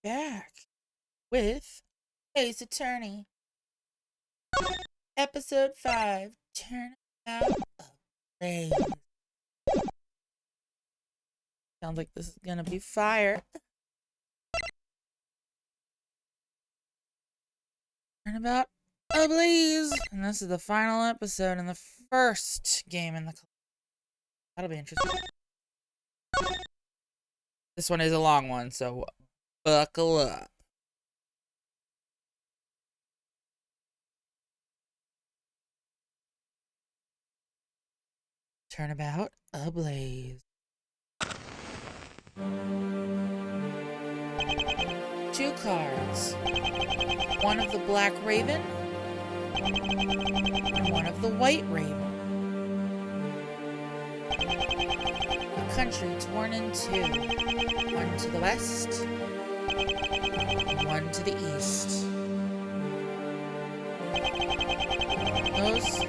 back with Ace Attorney, Episode 5, Turnabout, Ablaze. Sounds like this is gonna be fire. Turnabout, Ablaze! And this is the final episode in the first game in the class. That'll be interesting. This one is a long one, so buckle up. Turnabout, Ablaze. 2 cards. One of the Black Raven and one of the White Raven. A country torn in 2. One to the west, and one to the east. Those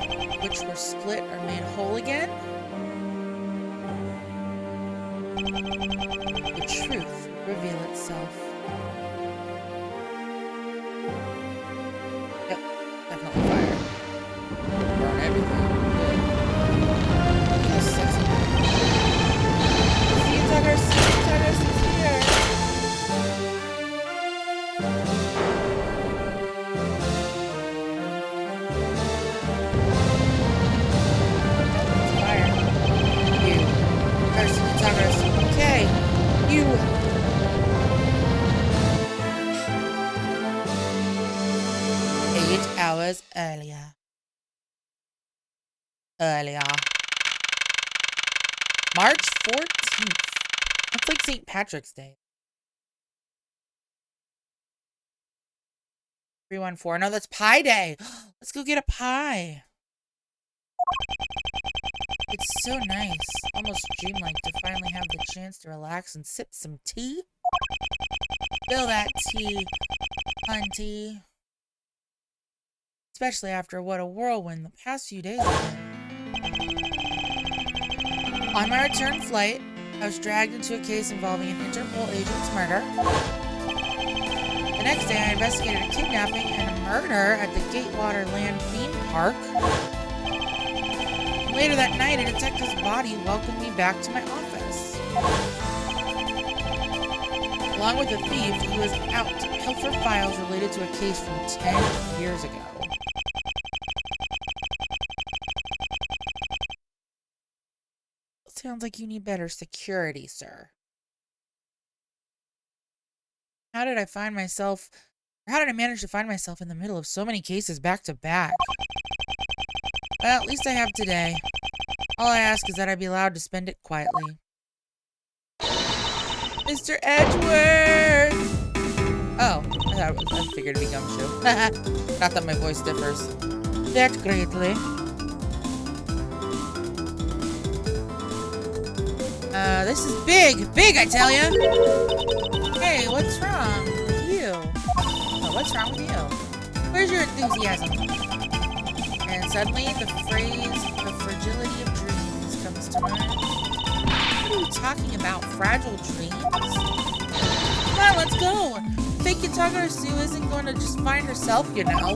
which were split are made whole again. The truth reveal itself. Yep, definitely fire. Burn everything. How sexy. See you, Tuggers. Tuggers is here. Fire. You. Person, Tuggers. Okay. You. 8 hours earlier. March 14th. That's like St. Patrick's Day. 314. No, that's Pie Day. Let's go get a pie. It's so nice, almost dreamlike to finally have the chance to relax and sip some tea. Spill that tea, hunty. Especially after what a whirlwind the past few days have been. On my return flight, I was dragged into a case involving an Interpol agent's murder. The next day, I investigated a kidnapping and a murder at the Gatewater Land theme park. Later that night, a detective's body welcomed me back to my office. Along with the thief, he was out to pilfer files related to a case from 10 years ago. Sounds like you need better security, sir. How did I manage to find myself in the middle of so many cases back to back? Well, at least I have today. All I ask is that I be allowed to spend it quietly. Mr. Edgeworth! Oh, I figured it'd be Gumshoe. Not that my voice differs that greatly. This is big! Big, I tell ya! Hey, what's wrong with you? Oh, what's wrong with you? Where's your enthusiasm? And suddenly, the phrase, the fragility of dreams, comes to mind. What are you talking about? Fragile dreams? Come on, let's go! Fake guitar Sue isn't going to just find herself, you know.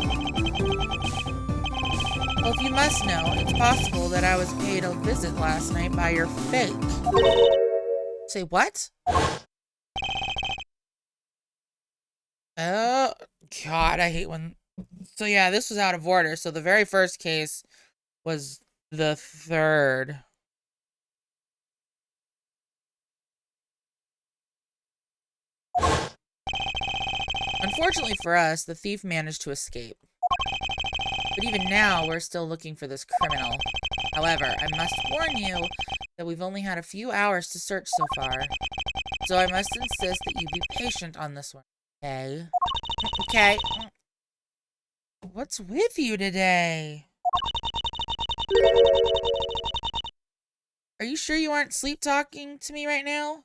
Well, if you must know, it's possible that I was paid a visit last night by your fake. Say what? Oh, God, I hate when... So yeah, this was out of order. So the very first case was the 3rd. Unfortunately for us, the thief managed to escape. But even now, we're still looking for this criminal. However, I must warn you that we've only had a few hours to search so far. So I must insist that you be patient on this one. Okay? Okay. What's with you today? Are you sure you aren't sleep-talking to me right now?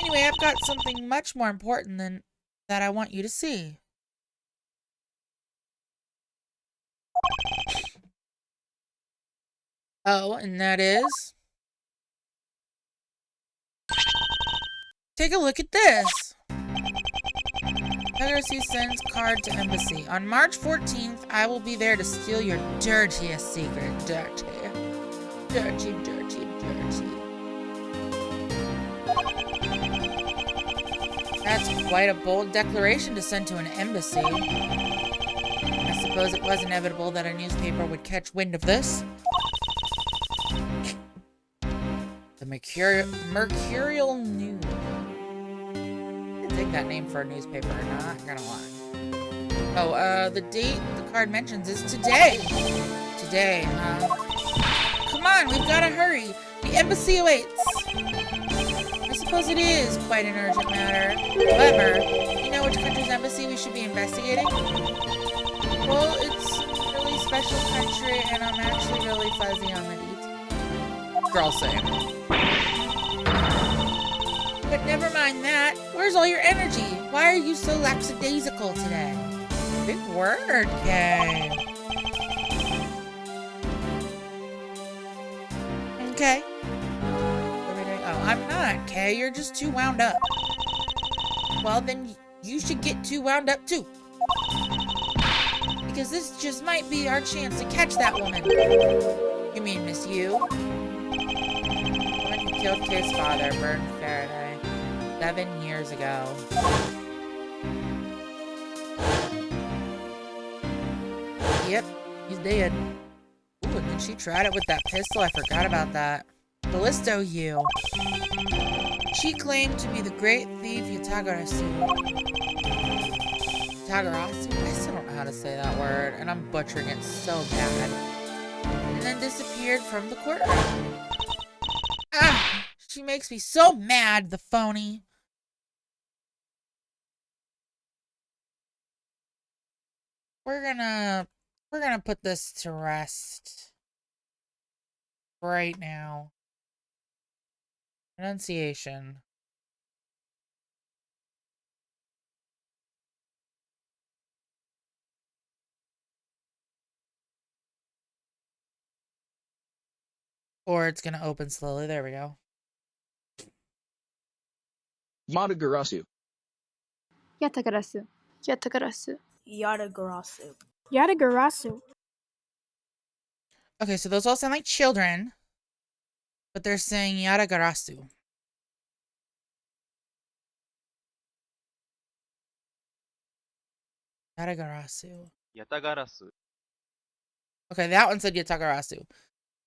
Anyway, I've got something much more important than that I want you to see. Oh, and that is? Take a look at this. Yatagarasu sends card to embassy. On March 14th, I will be there to steal your dirtiest secret. Dirty. Dirty, dirty, dirty. That's quite a bold declaration to send to an embassy. I suppose it was inevitable that a newspaper would catch wind of this. The Mercurial News. I'd take that name for a newspaper, not gonna lie. Oh, the date the card mentions is today. Today, huh? Come on, we've gotta hurry. The embassy awaits. I suppose it is quite an urgent matter. However, you know which country's embassy we should be investigating? Well, it's a really special country, and I'm actually really fuzzy on the details. Girl, same. But never mind that. Where's all your energy? Why are you so lackadaisical today? Big word, Kay. Okay. Oh, I'm not, Kay. You're just too wound up. Well, then you should get too wound up, too. Because this just might be our chance to catch that woman. You mean Miss Yu? The woman who killed Kay's father, Burton Faraday, 7 years ago. Yep, he's dead. Ooh, and then she tried it with that pistol. I forgot about that. Callisto Yu. She claimed to be the great thief Yatagarasu. Yatagarasu? I still don't know how to say that word, and I'm butchering it so bad. And then disappeared from the courtroom. Ah! She makes me so mad, the phony. We're gonna put this to rest. Right now. Pronunciation. Or it's gonna open slowly. There we go. Yatagarasu. Yatagarasu. Yatagarasu. Yatagarasu. Yatagarasu. Okay, so those all sound like children, but they're saying Yatagarasu. Yatagarasu. Yatagarasu. Okay, that one said Yatagarasu.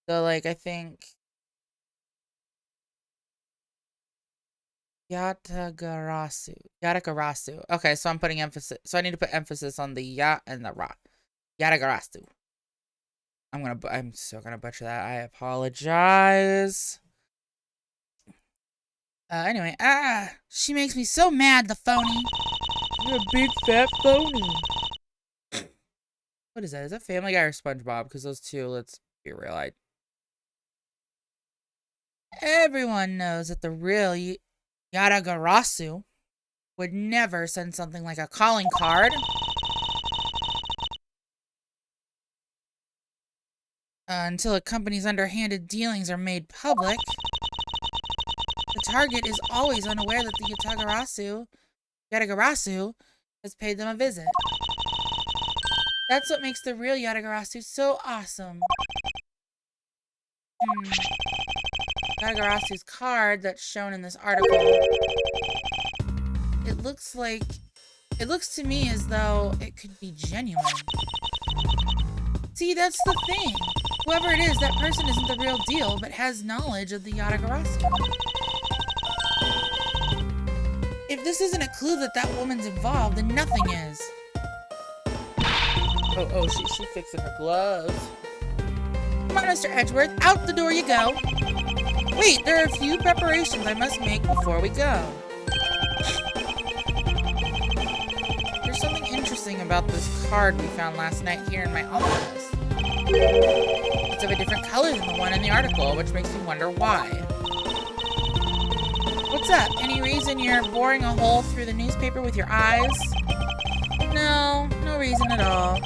So, like, I think Yatagarasu. Yatagarasu. Okay, so I'm putting emphasis. So I need to put emphasis on the ya and the ra. Yatagarasu. I'm so gonna butcher that. I apologize. Anyway, she makes me so mad, the phony. You're a big fat phony. What is that? Is that Family Guy or SpongeBob? Because those two, let's be real. Everyone knows that the real Yatagarasu would never send something like a calling card. Until a company's underhanded dealings are made public. The target is always unaware that the Yatagarasu has paid them a visit. That's what makes the real Yatagarasu so awesome. Yatagarasu's card that's shown in this article. It looks to me as though it could be genuine. See, that's the thing. Whoever it is, that person isn't the real deal, but has knowledge of the Yatagarasu. If this isn't a clue that that woman's involved, then nothing is. Oh, she's fixing her gloves. Come on, Mr. Edgeworth, out the door you go. Wait, there are a few preparations I must make before we go. There's something interesting about this card we found last night here in my office. It's of a different color than the one in the article, which makes me wonder why. What's up? Any reason you're boring a hole through the newspaper with your eyes? No reason at all.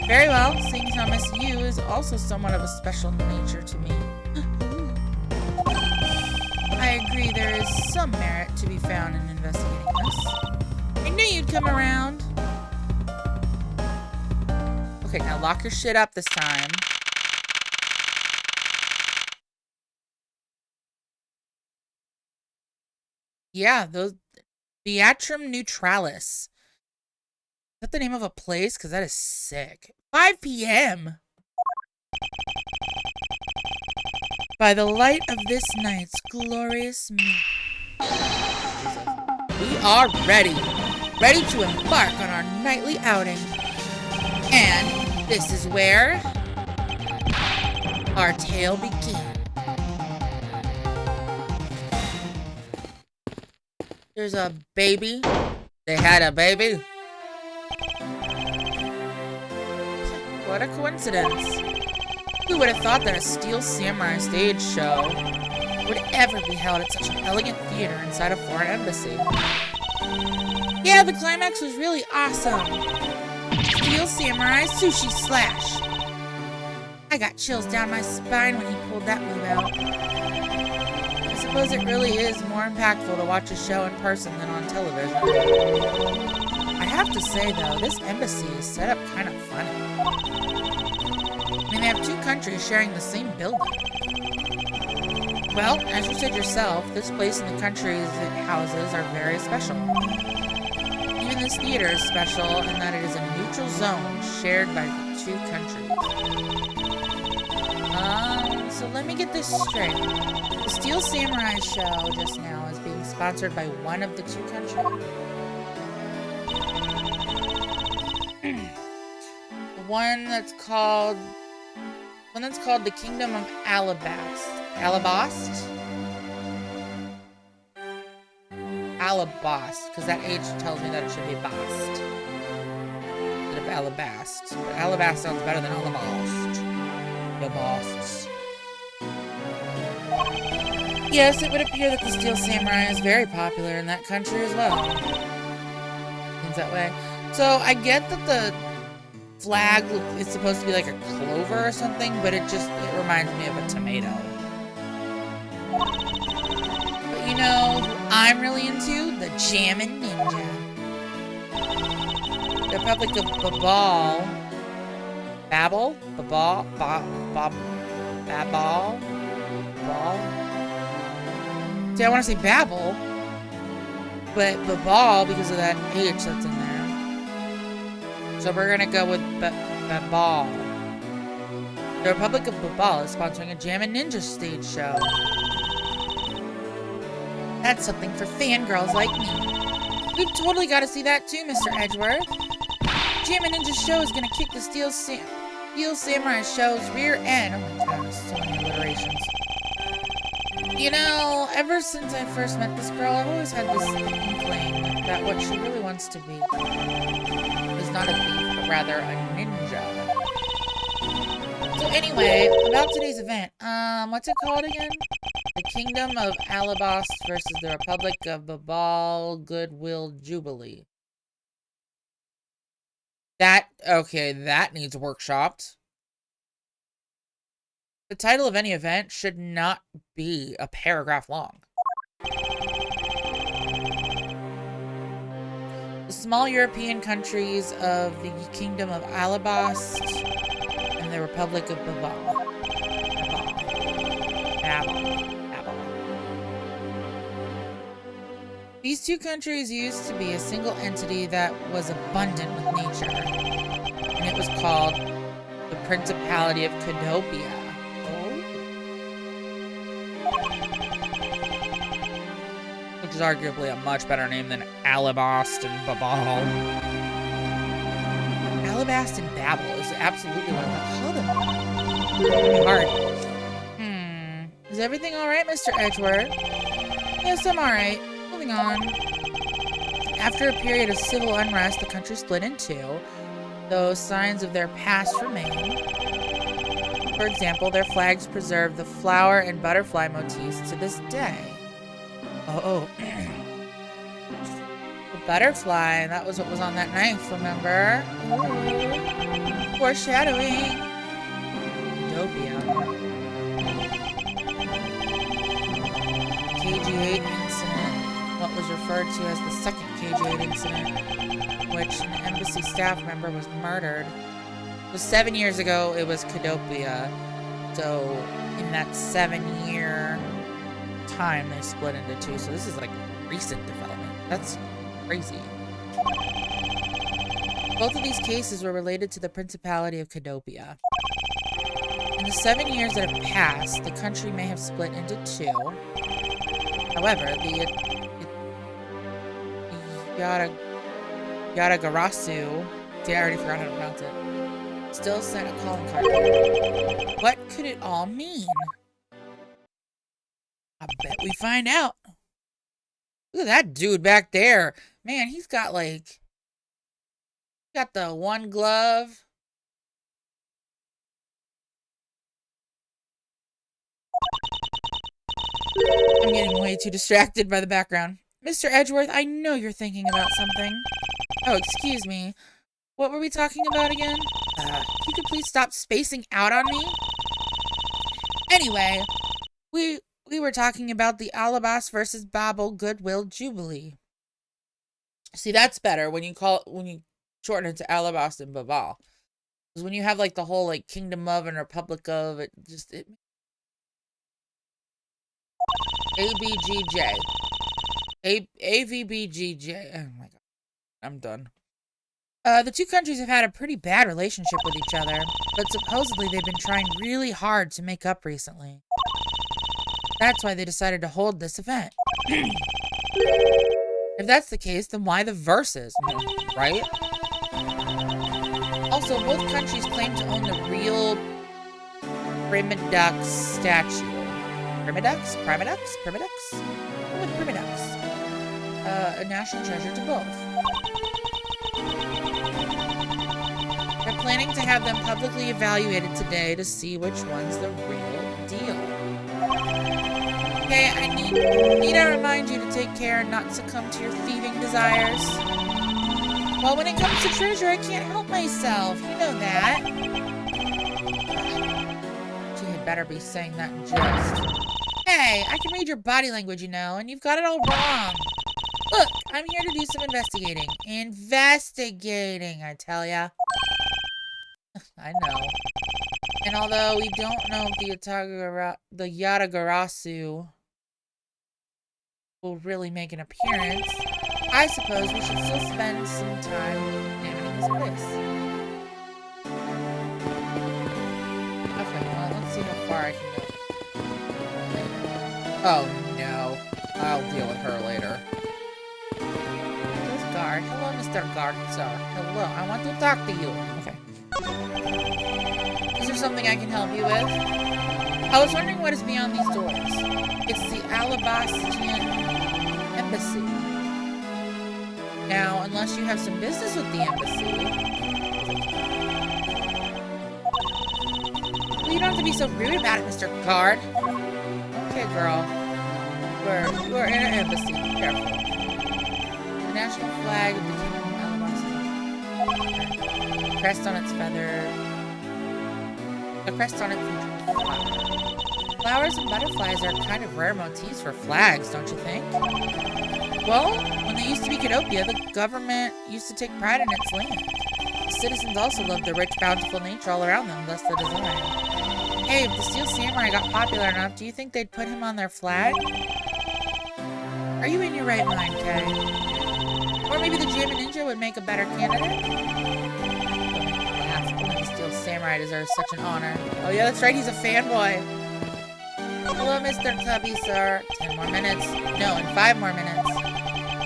Very well, seeing how Miss Yu is also somewhat of a special nature to me. I agree maybe there is some merit to be found in investigating this. I knew you'd come around. Okay, now lock your shit up this time. Yeah, those Theatrum Neutralis. Is that the name of a place? Because that is sick. 5 p.m. By the light of this night's glorious moon. We are ready. Ready to embark on our nightly outing. And this is where our tale begins. There's a baby. They had a baby. What a coincidence. Who would have thought that a Steel Samurai stage show would ever be held at such an elegant theater inside a foreign embassy? Yeah, the climax was really awesome. Steel Samurai Sushi Slash. I got chills down my spine when he pulled that move out. I suppose it really is more impactful to watch a show in person than on television. I have to say, though, this embassy is set up kind of funny. I mean, they have two countries sharing the same building. Well, as you said yourself, this place and the countries it houses are very special. Even this theater is special in that it is a neutral zone shared by the two countries. So let me get this straight. The Steel Samurai show just now is being sponsored by one of the two countries. The one that's called the Kingdom of Alabast. Alabast? Alabast, because that H tells me that it should be Bast instead of Alabast. But Alabast sounds better than Alabast. Alabasts. Yes, it would appear that the Steel Samurai is very popular in that country as well. Seems that way. So I get that the flag is supposed to be like a clover or something, but it reminds me of a tomato. But you know who I'm really into? The Jammin' Ninja. The Republic of Babal. Babel? Babal? Babal? See, I want to say Babel, but Babal because of that H that's in there. So we're gonna go with Babal. The Republic of Babal is sponsoring a Jammin' Ninja stage show. That's something for fangirls like me. We've totally got to see that too, Mr. Edgeworth. Jammin' Ninja's show is gonna kick the Steel Samurai show's rear end. Oh my god, so many alliterations. You know, ever since I first met this girl, I've always had this inkling that what she really wants to be is not a thief, but rather a ninja. So anyway, about today's event, what's it called again? The Kingdom of Alabast versus the Republic of Babal Goodwill Jubilee. Okay, that needs workshopped. The title of any event should not be a paragraph long. The small European countries of the Kingdom of Alabast and the Republic of Babal. These two countries used to be a single entity that was abundant with nature, and it was called the Principality of Canopia. Which is arguably a much better name than Alabast and Babal. Alabast and Babel is absolutely what I'm gonna call them. Hard. Is everything alright, Mr. Edgeworth? Yes, I'm alright. Moving on. After a period of civil unrest, the country split in two, though signs of their past remain. For example, their flags preserve the flower and butterfly motifs to this day. Oh. The butterfly, that was what was on that knife, remember? Ooh. Foreshadowing. Dopia. Cage KG-8 incident, what was referred to as the second KG-8 incident, in which an embassy staff member was murdered. It was 7 years ago. It was Cadopia. So in that 7-year time, they split into two. So this is like recent development. That's crazy. Both of these cases were related to the Principality of Cadopia. In the 7 years that have passed, the country may have split into two. However, the Yatagarasu, see, I already forgot how to pronounce it, still sent a calling card. What could it all mean? I bet we find out. Look at that dude back there. Man, he's got like, got the one glove. I'm getting way too distracted by the background. Mr. Edgeworth, I know you're thinking about something. Oh, excuse me. What were we talking about again? You could please stop spacing out on me? Anyway, we were talking about the Alabas versus Babel Goodwill Jubilee. See, that's better when you shorten it to Alabas and Babal. Because when you have like the whole like Kingdom of and Republic of, it ABGJ. AVBGJ. Oh my god. I'm done. The two countries have had a pretty bad relationship with each other, but supposedly they've been trying really hard to make up recently. That's why they decided to hold this event. If that's the case, then why the verses, right? Also, both countries claim to own the real Primadux statue. Primadux? Primadux? Primadux? What would Primadux? A national treasure to both. They're planning to have them publicly evaluated today to see which one's the real deal. Okay, I need I remind you to take care and not succumb to your thieving desires? Well, when it comes to treasure, I can't help myself. You know that. She had better be saying that in jest. Hey, I can read your body language, you know, and you've got it all wrong. Look, I'm here to do some investigating. Investigating, I tell ya. I know. And although we don't know if the Yatagarasu will really make an appearance, I suppose we should still spend some time examining this place. Okay, well, let's see how far I can go. Oh, no. I'll deal with her later. This guard. Hello, Mr. Guard, sir. Hello, I want to talk to you. Okay. Is there something I can help you with? I was wondering what is beyond these doors. It's the Alabastian Embassy. Now, unless you have some business with the embassy... Well, you don't have to be so rude about it, Mr. Guard. Okay, girl. You are in an embassy. Be careful. The national flag of the Kingdom of Alabasta. A crest on its feather. A crest on it features flowers. Flowers and butterflies are kind of rare motifs for flags, don't you think? Well, when they used to be Cadopia, the government used to take pride in its land. The citizens also loved the rich, bountiful nature all around them, thus the design. Hey, if the Steel Samurai got popular enough, do you think they'd put him on their flag? Are you in your right mind, Kay? Or maybe the Jammin' Ninja would make a better candidate? Only the Steel Samurai deserves such an honor. Oh yeah, that's right, he's a fanboy. Hello, Mr. Tubby, sir. 10 more minutes. No, in 5 more minutes.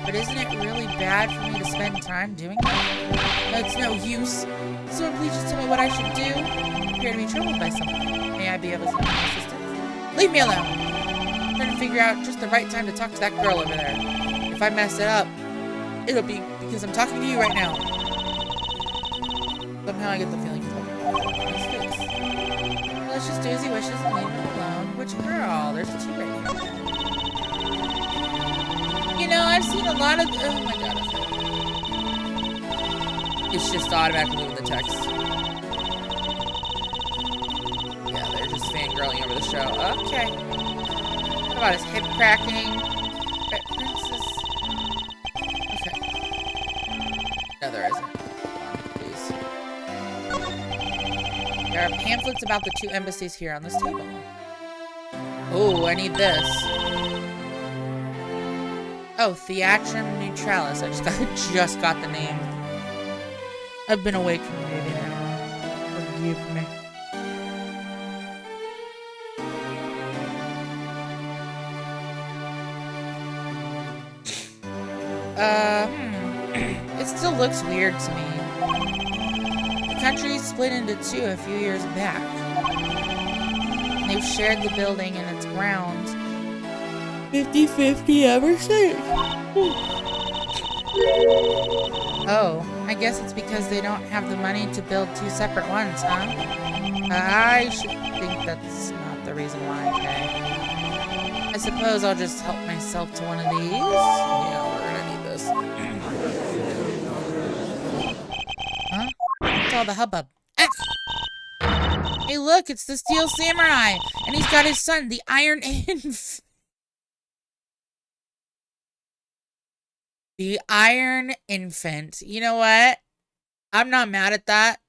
But isn't it really bad for me to spend time doing that? No, it's no use. So please just tell me what I should do. I appear to be troubled by something. May I be able to get my assistance? Leave me alone. I'm trying to figure out just the right time to talk to that girl over there. If I mess it up, it'll be because I'm talking to you right now. Somehow I get the feeling he's talking about his face. Let's just do as he wishes and leave him alone. Which girl? There's 2 right here. You know, I've seen a lot of... Oh my god. It's just automatically moving the text. Yeah, they're just fangirling over the show. Okay. What about his hip cracking? No, there isn't. Hold on, please. There are pamphlets about the 2 embassies here on this table. Oh, I need this. Oh, Theatrum Neutralis. I just got the name. I've been awake from maybe now. Forgive me. It still looks weird to me. The country split into 2 a few years back. They've shared the building and its grounds 50-50 ever since. Oh, I guess it's because they don't have the money to build 2 separate ones, huh? I should think that's not the reason why, okay? I suppose I'll just help myself to one of these. Yeah, we're gonna need this. Huh? What's all the hubbub? Hey, look, it's the Steel Samurai! And he's got his son, the Iron Infant. The Iron Infant. You know what? I'm not mad at that.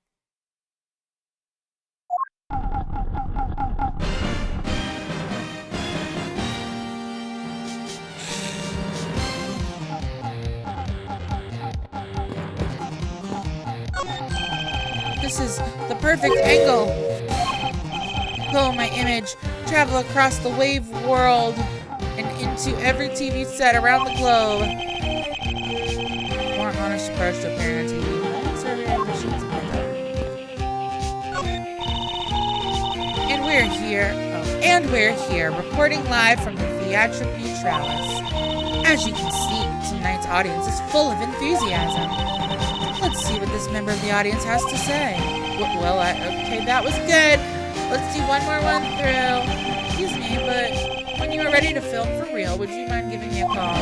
This is the perfect angle. Oh, my image. Travel across the wave world and into every TV set around the globe. More honest approach to appearing on TV. And we're here. Oh, and we're here, reporting live from the Theatrum Neutralis. As you can see, tonight's audience is full of enthusiasm. Let's see what this member of the audience has to say. Well, okay, that was good. Let's do one more run through. Excuse me, but when you are ready to film for real, would you mind giving me a call?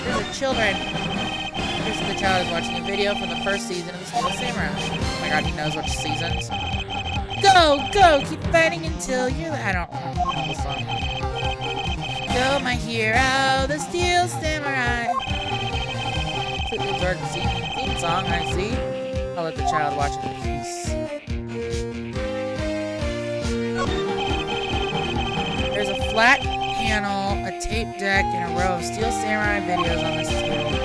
There's a children. Here's the child is watching a video from the first season of the Steel Samurai. Oh my god, he knows which seasons. Go, go, keep fighting until you're... I don't know the song. Go, my hero, the Steel Samurai. Completely absorbed theme song, I see. I'll let the child watch it in peace. There's a flat panel, a tape deck, and a row of Steel Samurai videos on this table.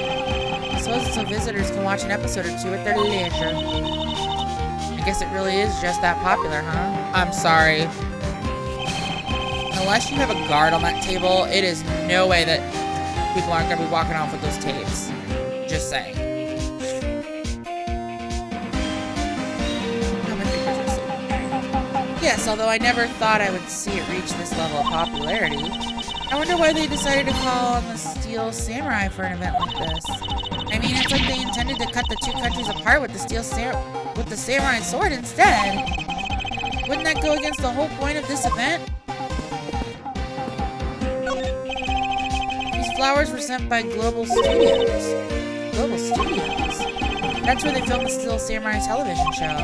I suppose it's so visitors can watch an episode or 2 at their leisure. I guess it really is just that popular, huh? I'm sorry. Unless you have a guard on that table, it is no way that people aren't going to be walking off with those tapes. Just saying. Yes, although I never thought I would see it reach this level of popularity. I wonder why they decided to call on the Steel Samurai for an event like this. I mean, it's like they intended to cut the 2 countries apart with the samurai sword instead. Wouldn't that go against the whole point of this event? These flowers were sent by Global Studios. Global Studios? That's where they filmed the Steel Samurai television show.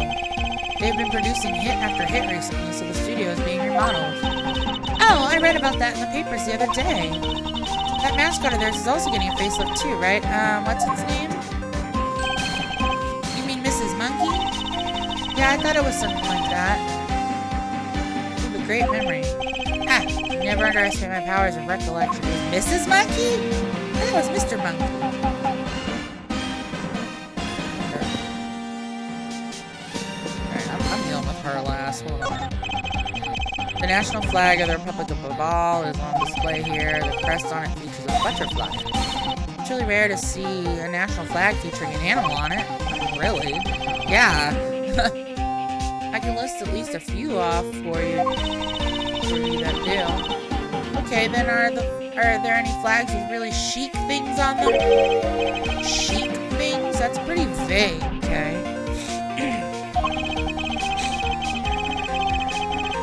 They've been producing hit after hit recently, so the studio is being remodeled. Oh, I read about that in the papers the other day. That mascot of theirs is also getting a facelift too, right? What's its name? You mean Mrs. Monkey? Yeah, I thought it was something like that. You have a great memory. Ah, never underestimate my powers of recollection. It was Mrs. Monkey? That was Mr. Monkey. Her last. Hold on. The national flag of the Republic of Babal is on display here. The crest on it features a butterfly. It's really rare to see a national flag featuring an animal on it. Really? Yeah. I can list at least a few off for you that do. Okay, then are there any flags with really chic things on them? Chic things? That's pretty vague, okay?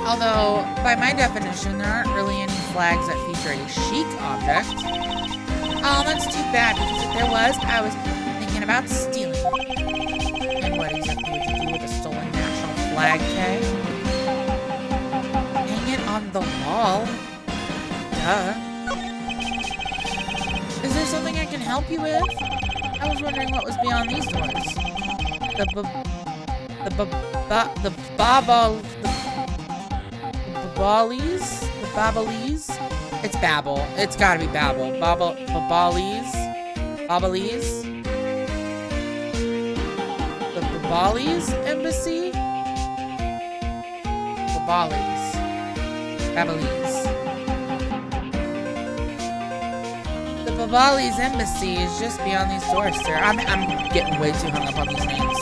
Although, by my definition, there aren't really any flags that feature a chic object. Oh, that's too bad, because if there was, I was thinking about stealing it. And what exactly would you do with a stolen national flag, Kay? Hang it on the wall. Duh. Is there something I can help you with? I was wondering what was beyond these doors. The Babalies? It's Babel. It's gotta be Babel. Babalies? The Babalies Embassy? Babalies. The Babali's Embassy is just beyond these doors, sir. I'm getting way too hung up on these names.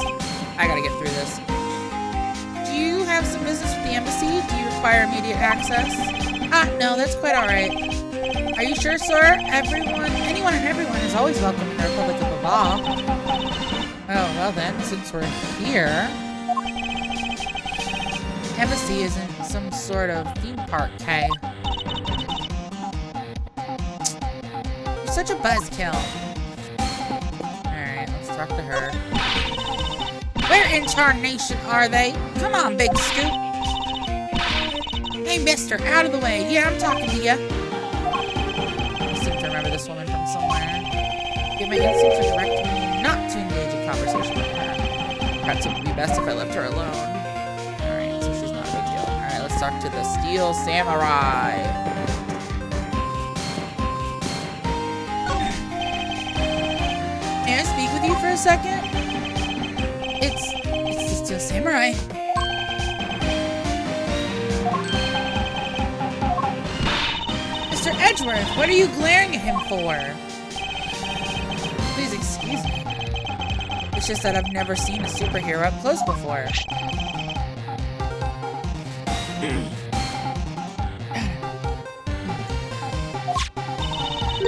I gotta get through this. Do you have some business with the embassy? Do you require immediate access? No, that's quite alright. Are you sure, sir? Anyone and everyone is always welcome in the Republic of Baba. Oh, well then, since we're here... Embassy isn't some sort of theme park, Kay. You're such a buzzkill. Alright, let's talk to her. Where in tarnation are they? Come on, Big Scoop. Hey, mister, out of the way. Yeah, I'm talking to you. I seem to remember this woman from somewhere. Yet my instincts are directing me not to engage in conversation with her. Perhaps it would be best if I left her alone. Alright, so she's not a big deal. Alright, let's talk to the Steel Samurai. May I speak with you for a second? It's the Steel Samurai. Mr. Edgeworth, what are you glaring at him for? Please excuse me. It's just that I've never seen a superhero up close before.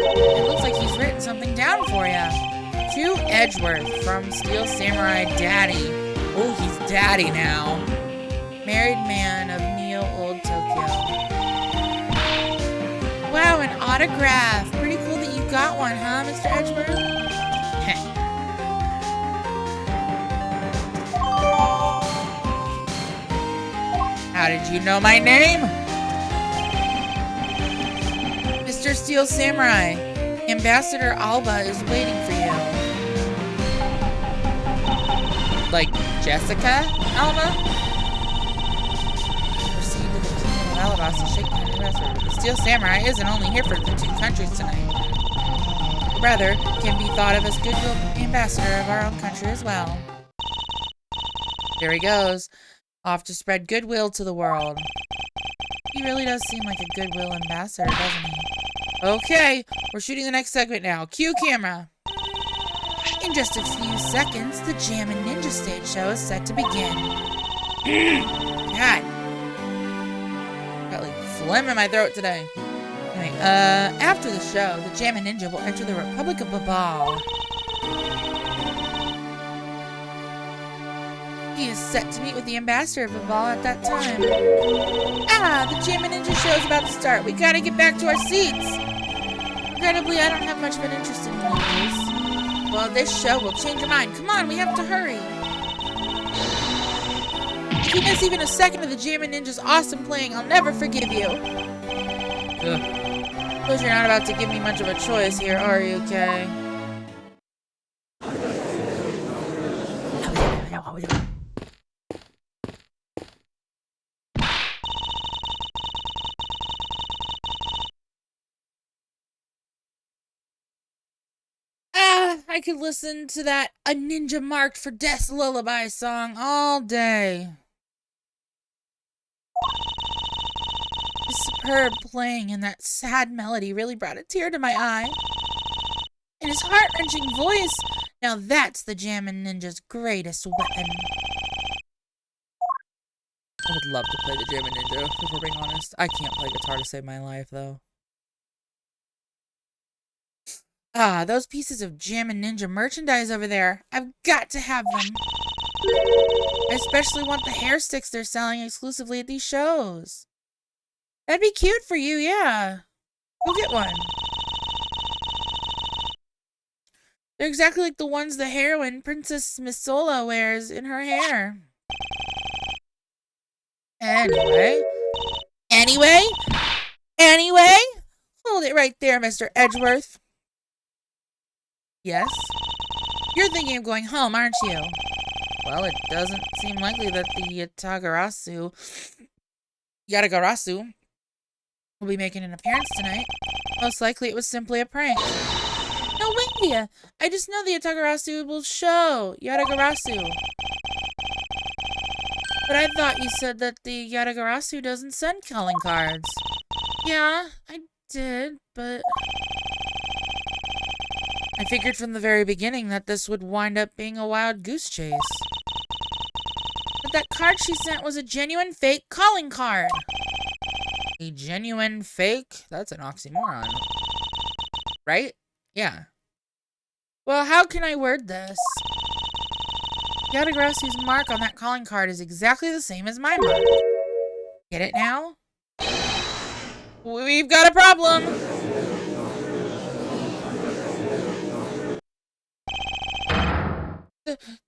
It looks like he's written something down for you. To Edgeworth from Steel Samurai Daddy. Oh, he's Daddy now. Married man of Neo Old Tokyo. Wow, an autograph. Pretty cool that you got one, huh, Mr. Edgeworth? How did you know my name? Mr. Steel Samurai, Ambassador Alba is waiting for you. Like Jessica Alba? Proceed to the Kingdom of Alabasta to shake the ambassador. The Steel Samurai isn't only here for the 2 countries tonight. Rather, can be thought of as goodwill ambassador of our own country as well. There he goes. Off to spread goodwill to the world. He really does seem like a goodwill ambassador, doesn't he? Okay, we're shooting the next segment now. Cue camera. In just a few seconds, the Jammin' Ninja stage show is set to begin. God. Got like phlegm in my throat today. Anyway, after the show, the Jammin' Ninja will enter the Republic of Babal. He is set to meet with the ambassador of Babal at that time. The Jammin' Ninja show is about to start. We gotta get back to our seats. Regrettably, I don't have much of an interest in ninjas. Well, this show will change your mind. Come on, we have to hurry. If you miss even a second of the Jammin' Ninja's awesome playing, I'll never forgive you. Suppose you're not about to give me much of a choice here, are you, Kay? I could listen to that A Ninja Marked for Death's Lullaby song all day. The superb playing and that sad melody really brought a tear to my eye. And his heart-wrenching voice, now that's the Jammin' Ninja's greatest weapon. I would love to play the Jammin' Ninja, if we're being honest. I can't play guitar to save my life, though. Those pieces of Jammin' Ninja merchandise over there. I've got to have them. I especially want the hair sticks they're selling exclusively at these shows. That'd be cute for you, yeah. Go get one. They're exactly like the ones the heroine, Princess Misola, wears in her hair. Anyway. Hold it right there, Mr. Edgeworth. Yes? You're thinking of going home, aren't you? Well, it doesn't seem likely that the Yatagarasu will be making an appearance tonight. Most likely it was simply a prank. No way! I just know the Yatagarasu will show Yatagarasu. But I thought you said that the Yatagarasu doesn't send calling cards. Yeah, I did, but I figured from the very beginning that this would wind up being a wild goose chase. But that card she sent was a genuine fake calling card. A genuine fake? That's an oxymoron. Right? Yeah. Well, how can I word this? Yatagarasu's mark on that calling card is exactly the same as my mark. Get it now? We've got a problem!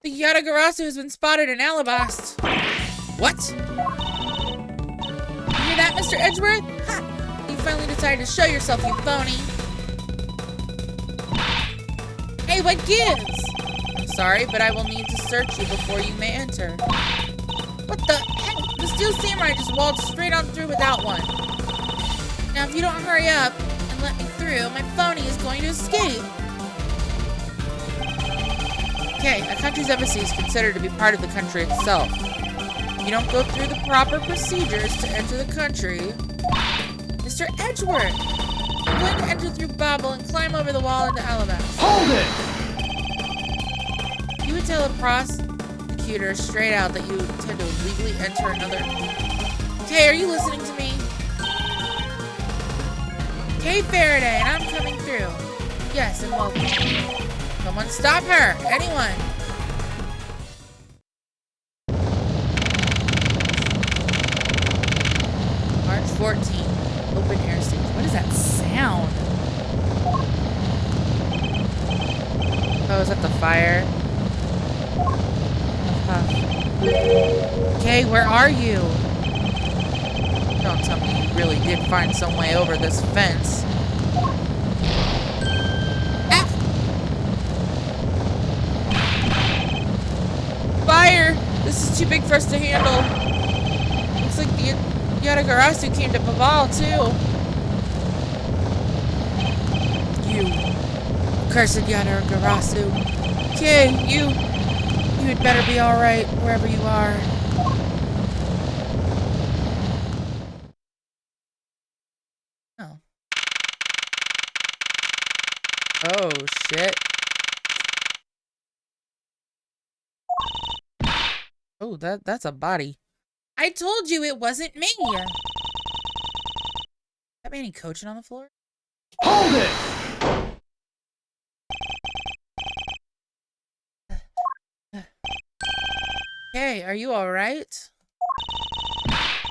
The Yatagarasu has been spotted in Ablaze. What? You hear that, Mr. Edgeworth? Ha! You finally decided to show yourself, you phony. Hey, what gives? I'm sorry, but I will need to search you before you may enter. What the heck? The Steel Samurai just waltzed straight on through without one. Now, if you don't hurry up and let me through, my phony is going to escape. Okay, a country's embassy is considered to be part of the country itself. You don't go through the proper procedures to enter the country. Mr. Edgeworth! I'm going to enter through Babel and climb over the wall into Ablaze. Hold it! You would tell a prosecutor straight out that you intend to illegally enter another... Okay, are you listening to me? Kay Faraday, and I'm coming through. Yes, and welcome. Someone stop her! Anyone! March 14th. Open air stage. What is that sound? Oh, is that the fire? Okay, where are you? Don't tell me you really did find some way over this fence. Fire! This is too big for us to handle. Looks like the Yatagarasu came to Babal, too. You cursed Yatagarasu. Okay, you had better be alright wherever you are. Oh. Oh, shit. Oh, that's a body. I told you it wasn't me! That man any coaching on the floor? Hold it! Hey, are you alright?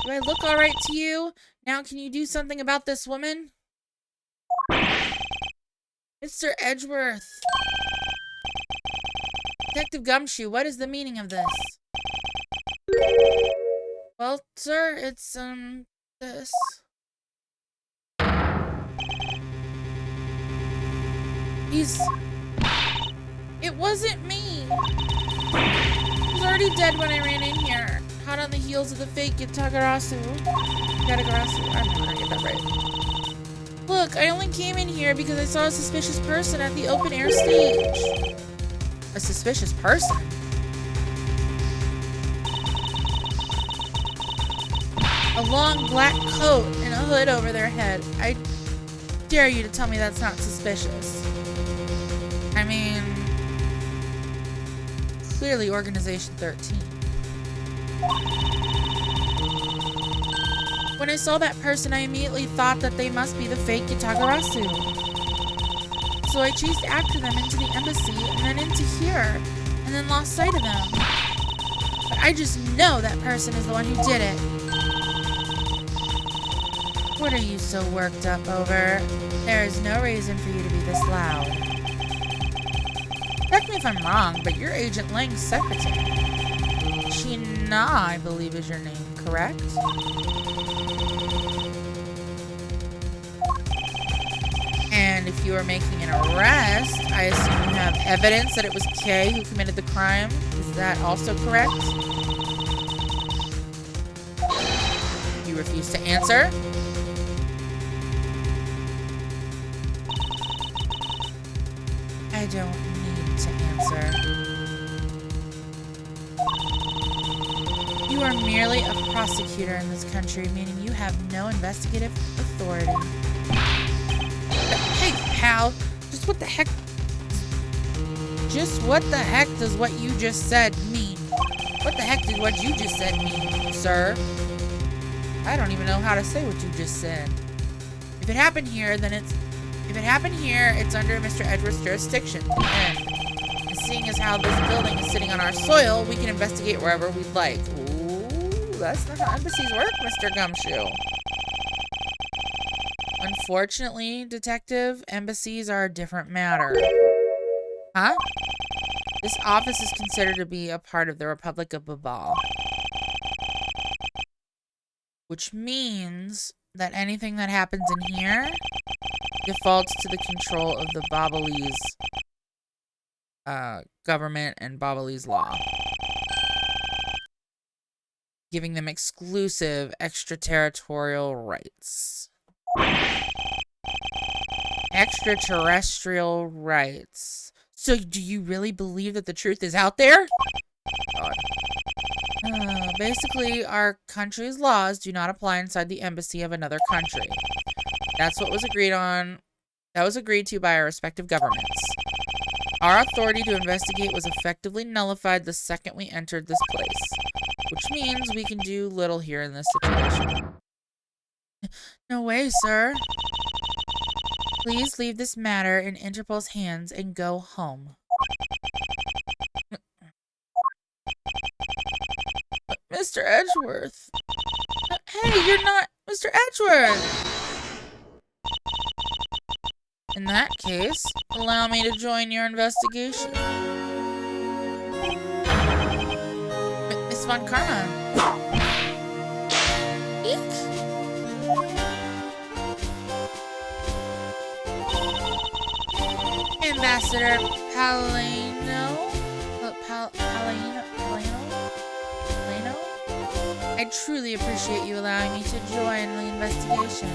Do I look alright to you? Now can you do something about this woman? Mr. Edgeworth. Detective Gumshoe, what is the meaning of this? Well, sir, it's, this. It wasn't me! He was already dead when I ran in here. Hot on the heels of the fake Yatagarasu. I'm never gonna get that right. Look, I only came in here because I saw a suspicious person at the open air stage. A suspicious person? A long black coat and a hood over their head. I dare you to tell me that's not suspicious. I mean, clearly Organization 13. When I saw that person, I immediately thought that they must be the fake Yatagarasu. So I chased after them into the embassy and then into here, and then lost sight of them. But I just know that person is the one who did it. What are you so worked up over? There is no reason for you to be this loud. Correct me if I'm wrong, but you're Agent Lang's secretary. China, I believe is your name, correct? And And if you are making an arrest, I assume you have evidence that it was Kay who committed the crime. Is that also correct? You refuse to answer? I don't need to answer. You are merely a prosecutor in this country, meaning you have no investigative authority. Hey, pal, just what the heck does what you just said mean? What the heck did what you just said mean, sir? I don't even know how to say what you just said. If it happened here, it's under Mr. Edwards' jurisdiction. The end. And seeing as how this building is sitting on our soil, we can investigate wherever we'd like. Ooh, that's not how embassies work, Mr. Gumshoe. Unfortunately, detective, embassies are a different matter. Huh? This office is considered to be a part of the Republic of Babal. Which means that anything that happens in here defaults to the control of the Babalese government and Babalese law. Giving them exclusive extraterritorial rights. Extraterrestrial rights. So do you really believe that the truth is out there? God. Basically, our country's laws do not apply inside the embassy of another country. That's what was agreed on. That was agreed to by our respective governments. Our authority to investigate was effectively nullified the second we entered this place, which means we can do little here in this situation. No way, sir. Please leave this matter in Interpol's hands and go home. Mr. Edgeworth. Hey, you're not Mr. Edgeworth! In that case, allow me to join your investigation. Miss Von Karma. Eek! Ambassador Paleno? I truly appreciate you allowing me to join the investigation.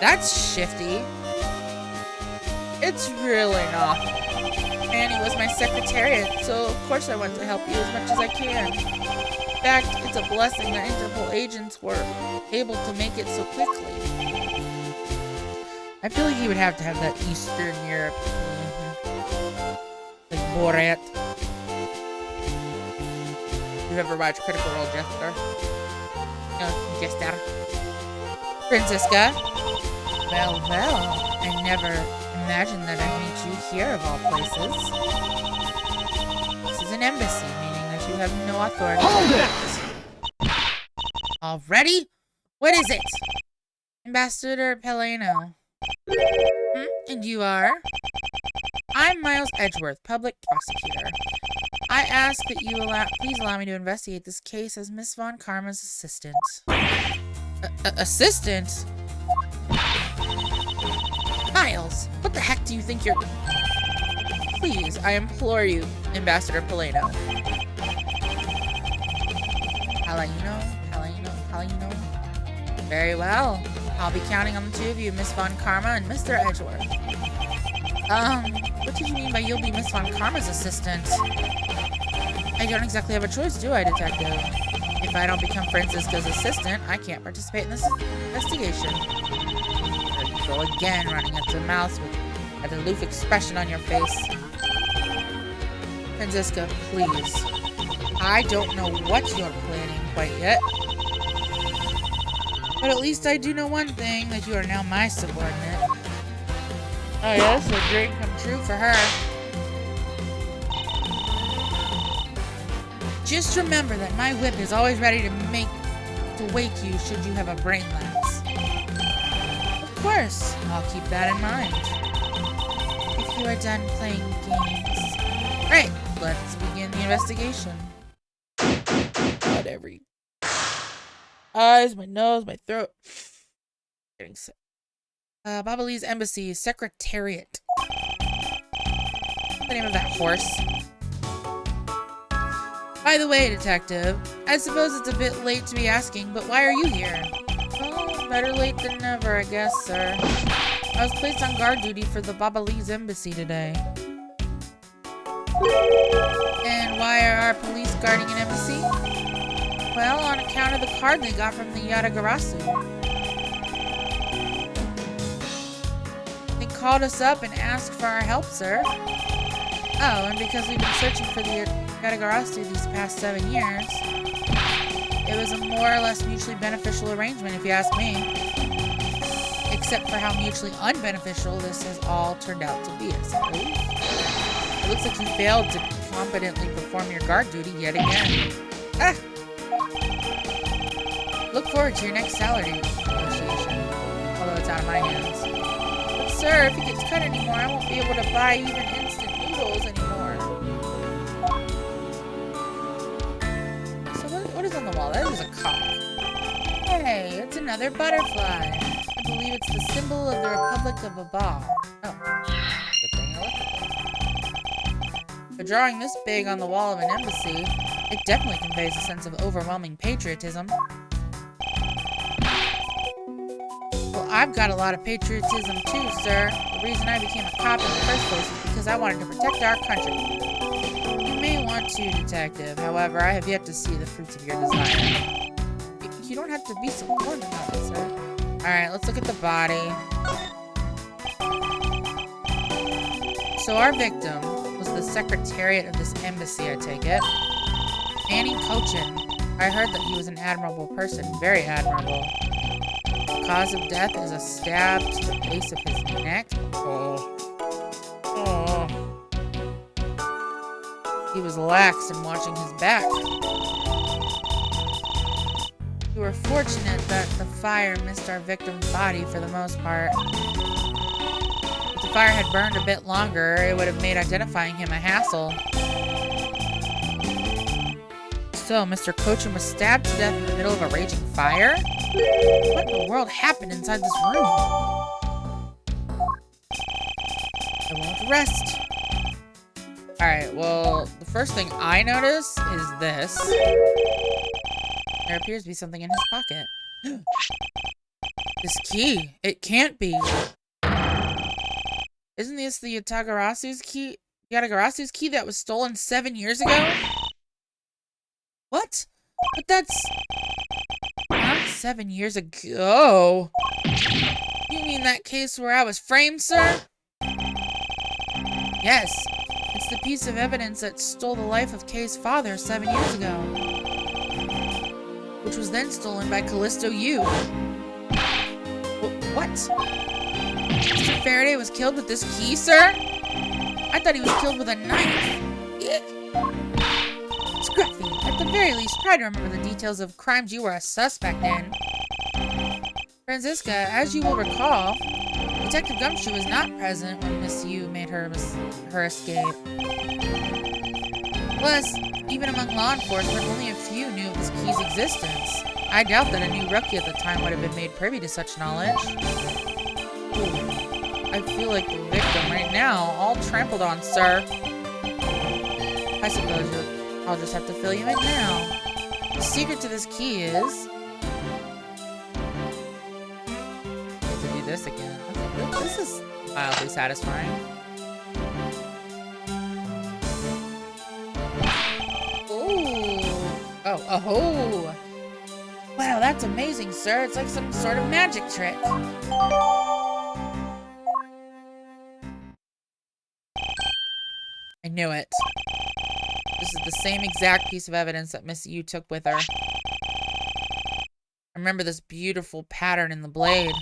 That's shifty. It's really not. Annie was my secretariat, so of course I want to help you as much as I can. In fact, it's a blessing that Interpol agents were able to make it so quickly. I feel like he would have to have that Eastern Europe. Like Borat. You ever watched Critical Role, Jester? No, Jester. Francisca? Well, I never imagined that I'd meet you here of all places. This is an embassy, meaning that you have no authority. Hold it! Already? What is it? Ambassador Paleno. And you are? I'm Miles Edgeworth, public prosecutor. I ask that you please allow me to investigate this case as Miss Von Karma's assistant. Assistant? Miles, what the heck do you think you're... Please, I implore you, Ambassador Paleno. Paleno. Very well. I'll be counting on the two of you, Miss Von Karma and Mr. Edgeworth. What did you mean by you'll be Miss Von Karma's assistant? I don't exactly have a choice, do I, detective? If I don't become Francisca's assistant, I can't participate in this investigation. There you go again, running at the mouth with an aloof expression on your face. Francisca, please. I don't know what you're planning quite yet. But at least I do know one thing, that you are now my subordinate. Oh yes, a dream come true for her. Just remember that my whip is always ready to wake you should you have a brain lapse. Of course, I'll keep that in mind. If you are done playing games. Right, let's begin in the investigation. Not every eyes, my nose, my throat. Getting sick. Ablaze Embassy Secretariat. What's the name of that horse? By the way, Detective, I suppose it's a bit late to be asking, but why are you here? Well, better late than never, I guess, sir. I was placed on guard duty for the Ablaze Embassy today. And why are our police guarding an embassy? Well, on account of the card they got from the Yatagarasu. They called us up and asked for our help, sir. Oh, and because we've been searching for the Yatagarasu these past 7 years, it was a more or less mutually beneficial arrangement, if you ask me. Except for how mutually unbeneficial this has all turned out to be, I suppose. It looks like you failed to competently perform your guard duty yet again. Ah! Look forward to your next salary negotiation, although it's out of my hands. But sir, if it gets cut anymore, I won't be able to buy even instant noodles anymore. So what is on the wall? That is a cock. Hey, it's another butterfly. I believe it's the symbol of the Republic of Abal. Oh, good thing I looked at this. But drawing this big on the wall of an embassy, it definitely conveys a sense of overwhelming patriotism. Well, I've got a lot of patriotism too, sir. The reason I became a cop in the first place is because I wanted to protect our country. You may want to, Detective. However, I have yet to see the fruits of your desire. You don't have to be so blunt about it, sir. Alright, let's look at the body. So our victim was the secretariat of this embassy, I take it. Manny Cochin. I heard that he was an admirable person. Very admirable. The cause of death is a stab to the base of his neck. Oh. He was lax in watching his back. We were fortunate that the fire missed our victim's body for the most part. If the fire had burned a bit longer, it would have made identifying him a hassle. So, Mr. Cochin was stabbed to death in the middle of a raging fire? What in the world happened inside this room? I won't rest. Alright, well, the first thing I notice is this. There appears to be something in his pocket. This key. It can't be. Isn't this the Yatagarasu's key? Yatagarasu's key that was stolen 7 years ago? What? But that's... Not 7 years ago. You mean that case where I was framed, sir? Yes. It's the piece of evidence that stole the life of Kay's father 7 years ago. Which was then stolen by Callisto U. What? Mr. Faraday was killed with this key, sir? I thought he was killed with a knife. Scruffy, at the very least, try to remember the details of crimes you were a suspect in. Franziska, as you will recall, Detective Gumshoe was not present when Miss Yu made her escape. Plus, even among law enforcement, only a few knew of this key's existence. I doubt that a new rookie at the time would have been made privy to such knowledge. I feel like the victim right now, all trampled on, sir. I suppose I'll just have to fill you in now. The secret to this key is... I have to do this again. This is mildly satisfying. Oh. Wow, that's amazing, sir. It's like some sort of magic trick. I knew it. This is the same exact piece of evidence that Miss Yu took with her. I remember this beautiful pattern in the blade.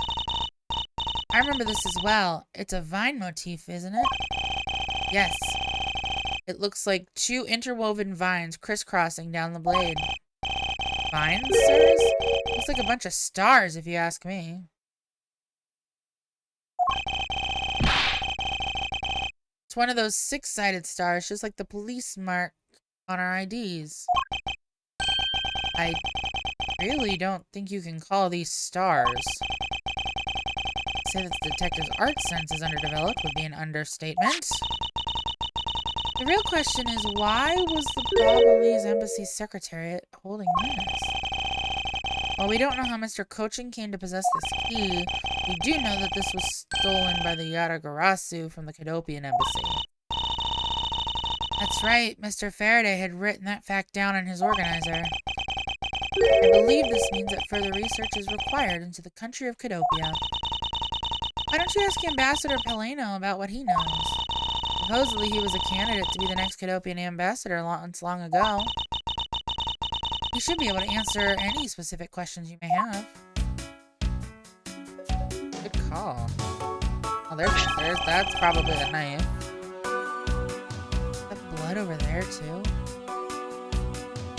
I remember this as well. It's a vine motif, isn't it? Yes. It looks like 2 interwoven vines crisscrossing down the blade. Vines, sirs? Looks like a bunch of stars, if you ask me. It's one of those 6-sided stars, just like the police mark on our IDs. I really don't think you can call these stars. To say that the detective's art sense is underdeveloped would be an understatement. The real question is, why was the Ablaze Embassy Secretariat holding this? While we don't know how Mr. Cochin came to possess this key, we do know that this was stolen by the Yatagarasu from the Cadopian Embassy. That's right, Mr. Faraday had written that fact down in his organizer. I believe this means that further research is required into the country of Cadopia. Why don't you ask Ambassador Paleno about what he knows? Supposedly he was a candidate to be the next Cadopian ambassador long ago. He should be able to answer any specific questions you may have. Good call. Oh, that's probably the knife. That blood over there, too.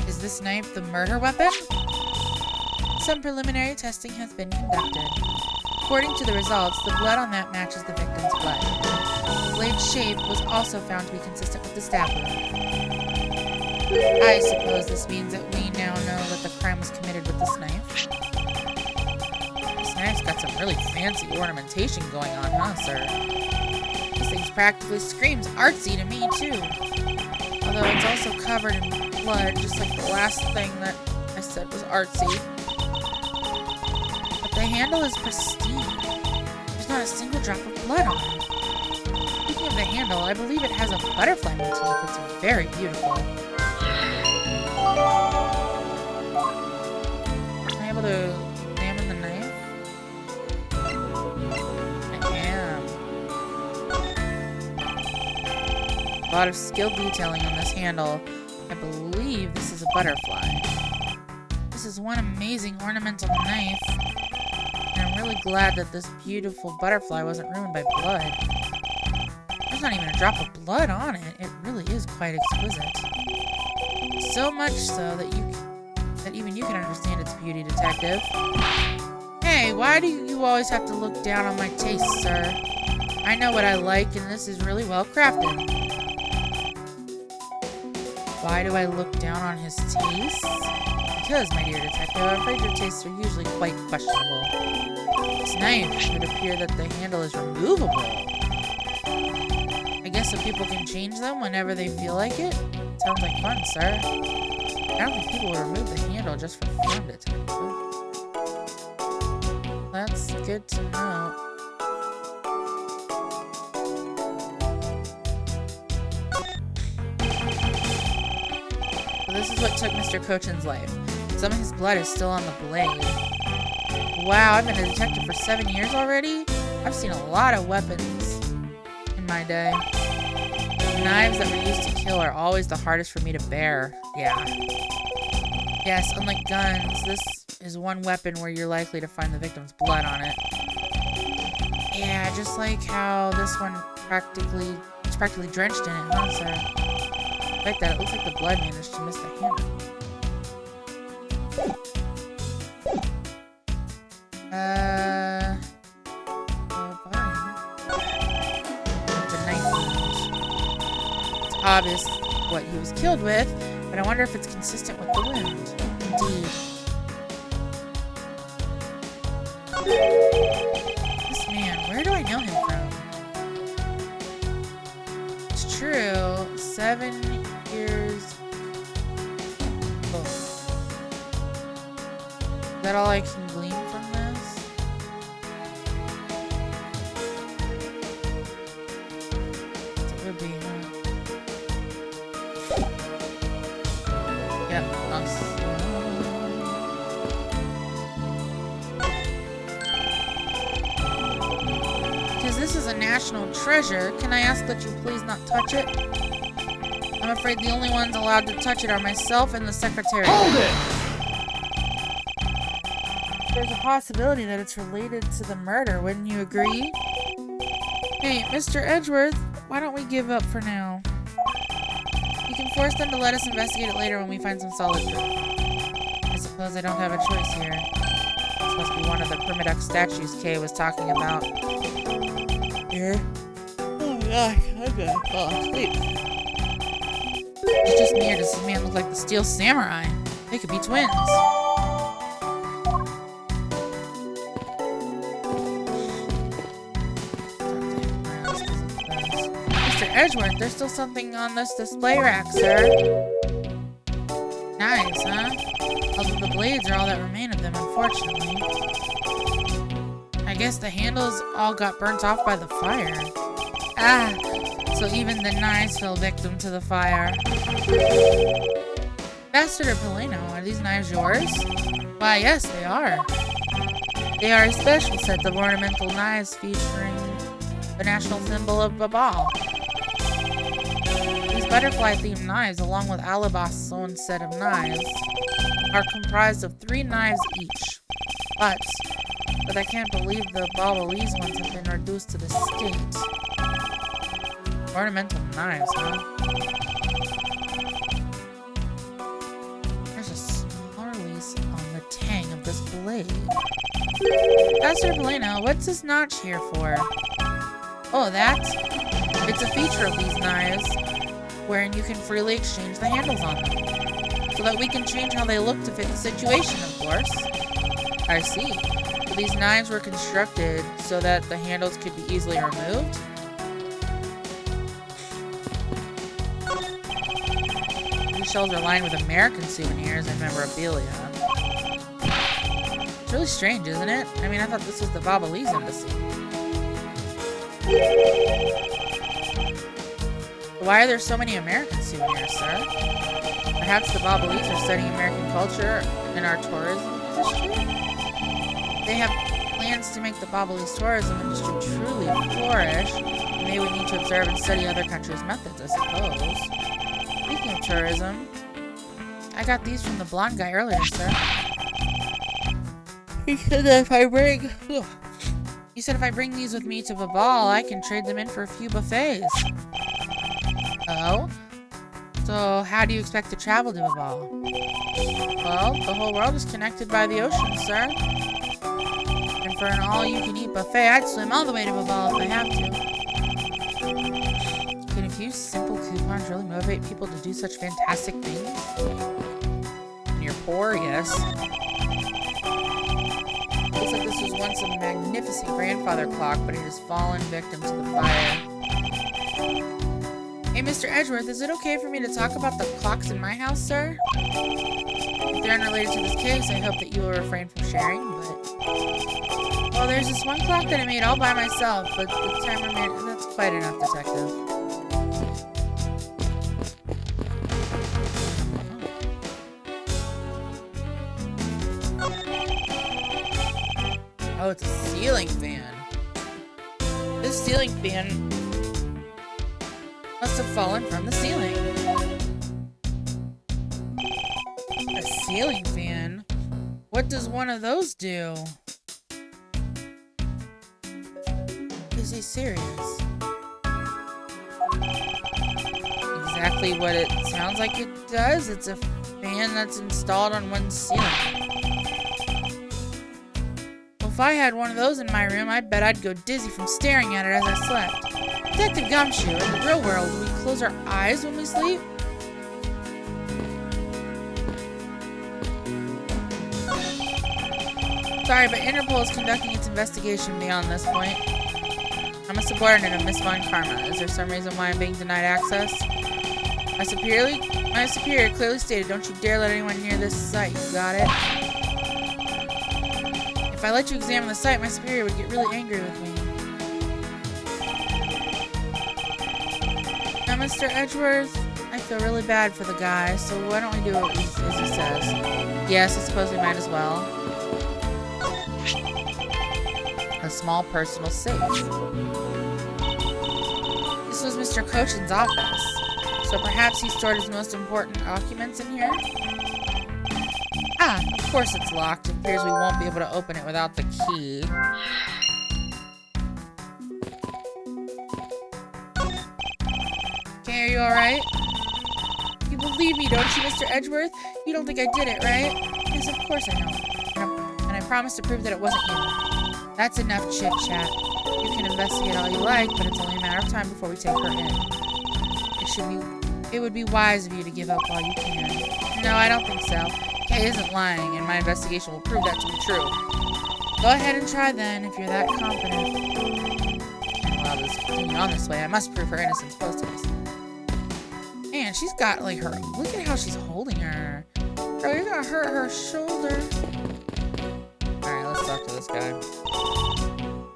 Is this knife the murder weapon? Some preliminary testing has been conducted. According to the results, the blood on that matches the victim's blood. The blade's shape was also found to be consistent with the stab wound. I suppose this means that we now know that the crime was committed with this knife. This knife's got some really fancy ornamentation going on, huh, sir? This thing practically screams artsy to me, too. Although it's also covered in blood, just like the last thing that I said was artsy. But the handle is pristine. There's not a single drop of blood on it. Speaking of the handle, I believe it has a butterfly motif. It's very beautiful. Am I able to examine the knife? I am. A lot of skilled detailing on this handle. I believe this is a butterfly. This is one amazing ornamental knife. And I'm really glad that this beautiful butterfly wasn't ruined by blood. There's not even a drop of blood on it. It really is quite exquisite. So much so that even you can understand its beauty, detective. Hey, why do you always have to look down on my taste, sir? I know what I like, and this is really well crafted. Why do I look down on his taste? Because, my dear detective, I'm afraid your tastes are usually quite questionable. This knife, it would appear that the handle is removable. I guess so people can change them whenever they feel like it? Sounds like fun, sir. I don't think people will remove the handle just for fun, detective. That's good to know. So this is what took Mr. Cochin's life. Some of his blood is still on the blade. Wow, I've been a detective for 7 years already? I've seen a lot of weapons in my day. Knives that were used to kill are always the hardest for me to bear. Yeah. Yes, unlike guns, this is one weapon where you're likely to find the victim's blood on it. Yeah, just like how this one is practically drenched in it, huh, sir? Like that, it looks like the blood managed to miss the handle. Obvious what he was killed with, but I wonder if it's consistent with the wound. Indeed. This man, where do I know him from? It's true. 7 years. Oh. Is that all I can glean from this? It would be, huh? Yep, us. Because this is a national treasure, can I ask that you please not touch it? I'm afraid the only ones allowed to touch it are myself and the secretary. Hold it! There's a possibility that it's related to the murder, wouldn't you agree? Hey, Mr. Edgeworth, why don't we give up for now? You can force them to let us investigate it later when we find some solid proof. I suppose I don't have a choice here. This must be one of the Primaduck statues Kay was talking about. Here? Oh my gosh, I'm gonna fall asleep. It's just me, or does this man look like the Steel Samurai? They could be twins. Mr. Edgeworth, there's still something on this display rack, sir. Nice, huh? Although the blades are all that remain of them, unfortunately. I guess the handles all got burnt off by the fire. Ah, so even the knives fell victim to the fire. Ambassador Polino, are these knives yours? Why, yes, they are. They are a special set of ornamental knives featuring the national symbol of Babal. These butterfly-themed knives, along with Alabast's own set of knives, are comprised of 3 knives each. But I can't believe the Babalese ones have been reduced to this state. Ornamental knives, huh? There's a small release on the tang of this blade. Master Polino, what's this notch here for? Oh, that? It's a feature of these knives, wherein you can freely exchange the handles on them. So that we can change how they look to fit the situation, of course. I see. So these knives were constructed so that the handles could be easily removed? These shelves are lined with American souvenirs and memorabilia. It's really strange, isn't it? I mean, I thought this was the Babalese embassy. Why are there so many American souvenirs, sir? Perhaps the Babalese are studying American culture in our tourism industry? They have plans to make the Babalese tourism industry truly flourish, and they would need to observe and study other countries' methods, I suppose. Speaking of tourism, I got these from the blonde guy earlier, sir. He said that if I bring these with me to Babal, I can trade them in for a few buffets. Oh? So, how do you expect to travel to Babal? Well, the whole world is connected by the ocean, sir. And for an all-you-can-eat buffet, I'd swim all the way to Babal if I have to. Can a few simple coupons really motivate people to do such fantastic things? When you're poor, yes. Looks like this was once a magnificent grandfather clock, but it has fallen victim to the fire. Hey, Mr. Edgeworth, is it okay for me to talk about the clocks in my house, sir? If they're unrelated to this case, I hope that you will refrain from sharing, but... Well, there's this one clock that I made all by myself, but the timer made... That's quite enough, detective. Oh, it's a ceiling fan. This ceiling fan must have fallen from the ceiling. A ceiling fan? What does one of those do? Is he serious? Exactly what it sounds like it does. It's a fan that's installed on one ceiling. Well, if I had one of those in my room, I bet I'd go dizzy from staring at it as I slept. Detective Gumshoe, in the real world, we close our eyes when we sleep? Sorry, but Interpol is conducting its investigation beyond this point. I'm a subordinate of Miss Von Karma. Is there some reason why I'm being denied access? My superior clearly stated, don't you dare let anyone near this site. You got it? If I let you examine the site, my superior would get really angry with me. Now, Mr. Edgeworth, I feel really bad for the guy, so why don't we do as he says? Yes, I suppose we might as well. A small personal safe. This was Mr. Cochin's office, so perhaps he stored his most important documents in here? Ah, of course it's locked. It appears we won't be able to open it without the key. Okay, are you alright? You believe me, don't you, Mr. Edgeworth? You don't think I did it, right? Yes, of course I know. And I promise to prove that it wasn't you. That's enough chit-chat. You can investigate all you like, but it's only a matter of time before we take her in. It would be wise of you to give up while you can. No, I don't think so. Kay isn't lying, and my investigation will prove that to be true. Go ahead and try then, if you're that confident. Can't allow this to continue on this way. I must prove her innocence post-haste. Man, she's got, like, her... Look at how she's holding her. Girl, you're gonna hurt her shoulder. Alright, let's talk to this guy.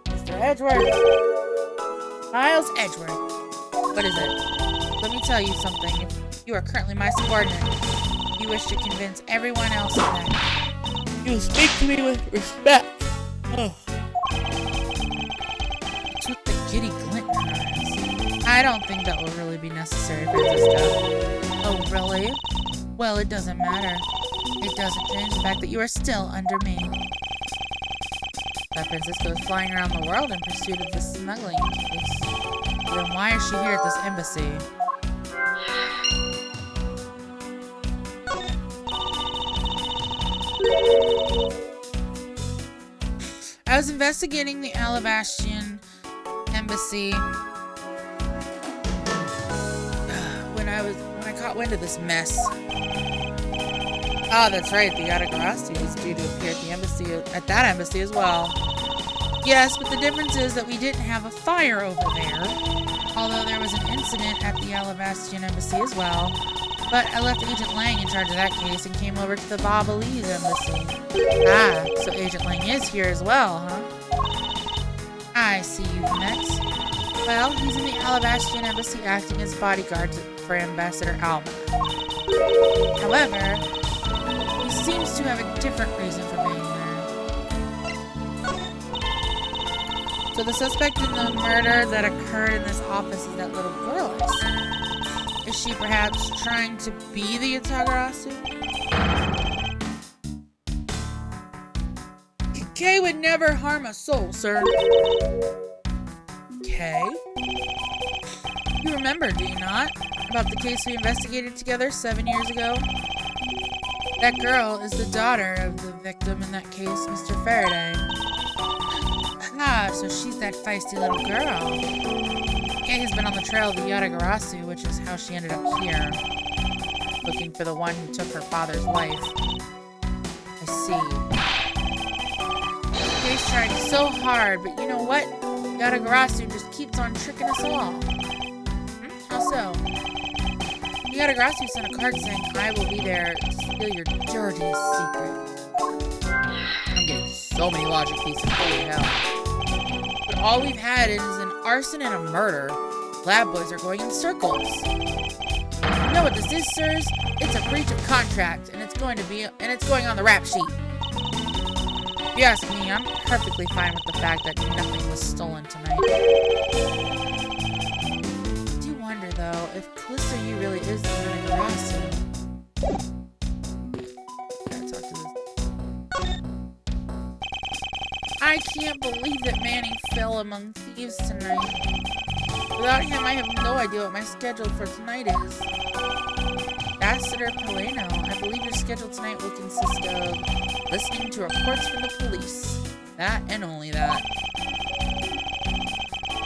Mr. Edgeworth. Miles Edgeworth. What is it? Let me tell you something. You are currently my subordinate. You wish to convince everyone else of that. You speak to me with respect. Oh. What's with the giddy glint in her eyes? I don't think that will really be necessary, Francisco. Oh, really? Well, it doesn't matter. It doesn't change the fact that you are still under me. That Francisco is flying around the world in pursuit of this smuggling case. Then why is she here at this embassy? I was investigating the Alabastian embassy when I caught wind of this mess. Oh, that's right. The Autograssi was due to appear at that embassy as well. Yes, but the difference is that we didn't have a fire over there. Although there was an incident at the Alabastian embassy as well. But I left Agent Lang in charge of that case and came over to the Ablaze embassy. Ah, so Agent Lang is here as well, huh? I see you've met. Well, he's in the Alabastian embassy acting as bodyguard for Ambassador Alma. However, he seems to have a different reason for being there. So the suspect in the murder that occurred in this office is that little girl, I see. Is she perhaps trying to be the Itagarasu? Kay would never harm a soul, sir. Kay? You remember, do you not? About the case we investigated together 7 years ago? That girl is the daughter of the victim in that case, Mr. Faraday. Ah, so she's that feisty little girl. Kay has been on the trail of the Yatagarasu, which is how she ended up here. Looking for the one who took her father's life. I see. Kay's trying so hard, but you know what? Yatagarasu just keeps on tricking us all. How so? The Yatagarasu sent a card saying, I will be there to steal your dirtiest secret. I'm getting so many logic pieces, holy hell. But all we've had is an arson and a murder. Lab boys are going in circles. You know what this is, sirs? It's a breach of contract, and it's going on the rap sheet. If you ask me, I'm perfectly fine with the fact that nothing was stolen tonight. I do wonder, though, if Callisto Yu really is the Yatagarasu. Gotta talk to this. I can't believe that Manny fell among thieves tonight. Without him, I have no idea what my schedule for tonight is. Ambassador Peleno, I believe your schedule tonight will consist of listening to reports from the police. That and only that.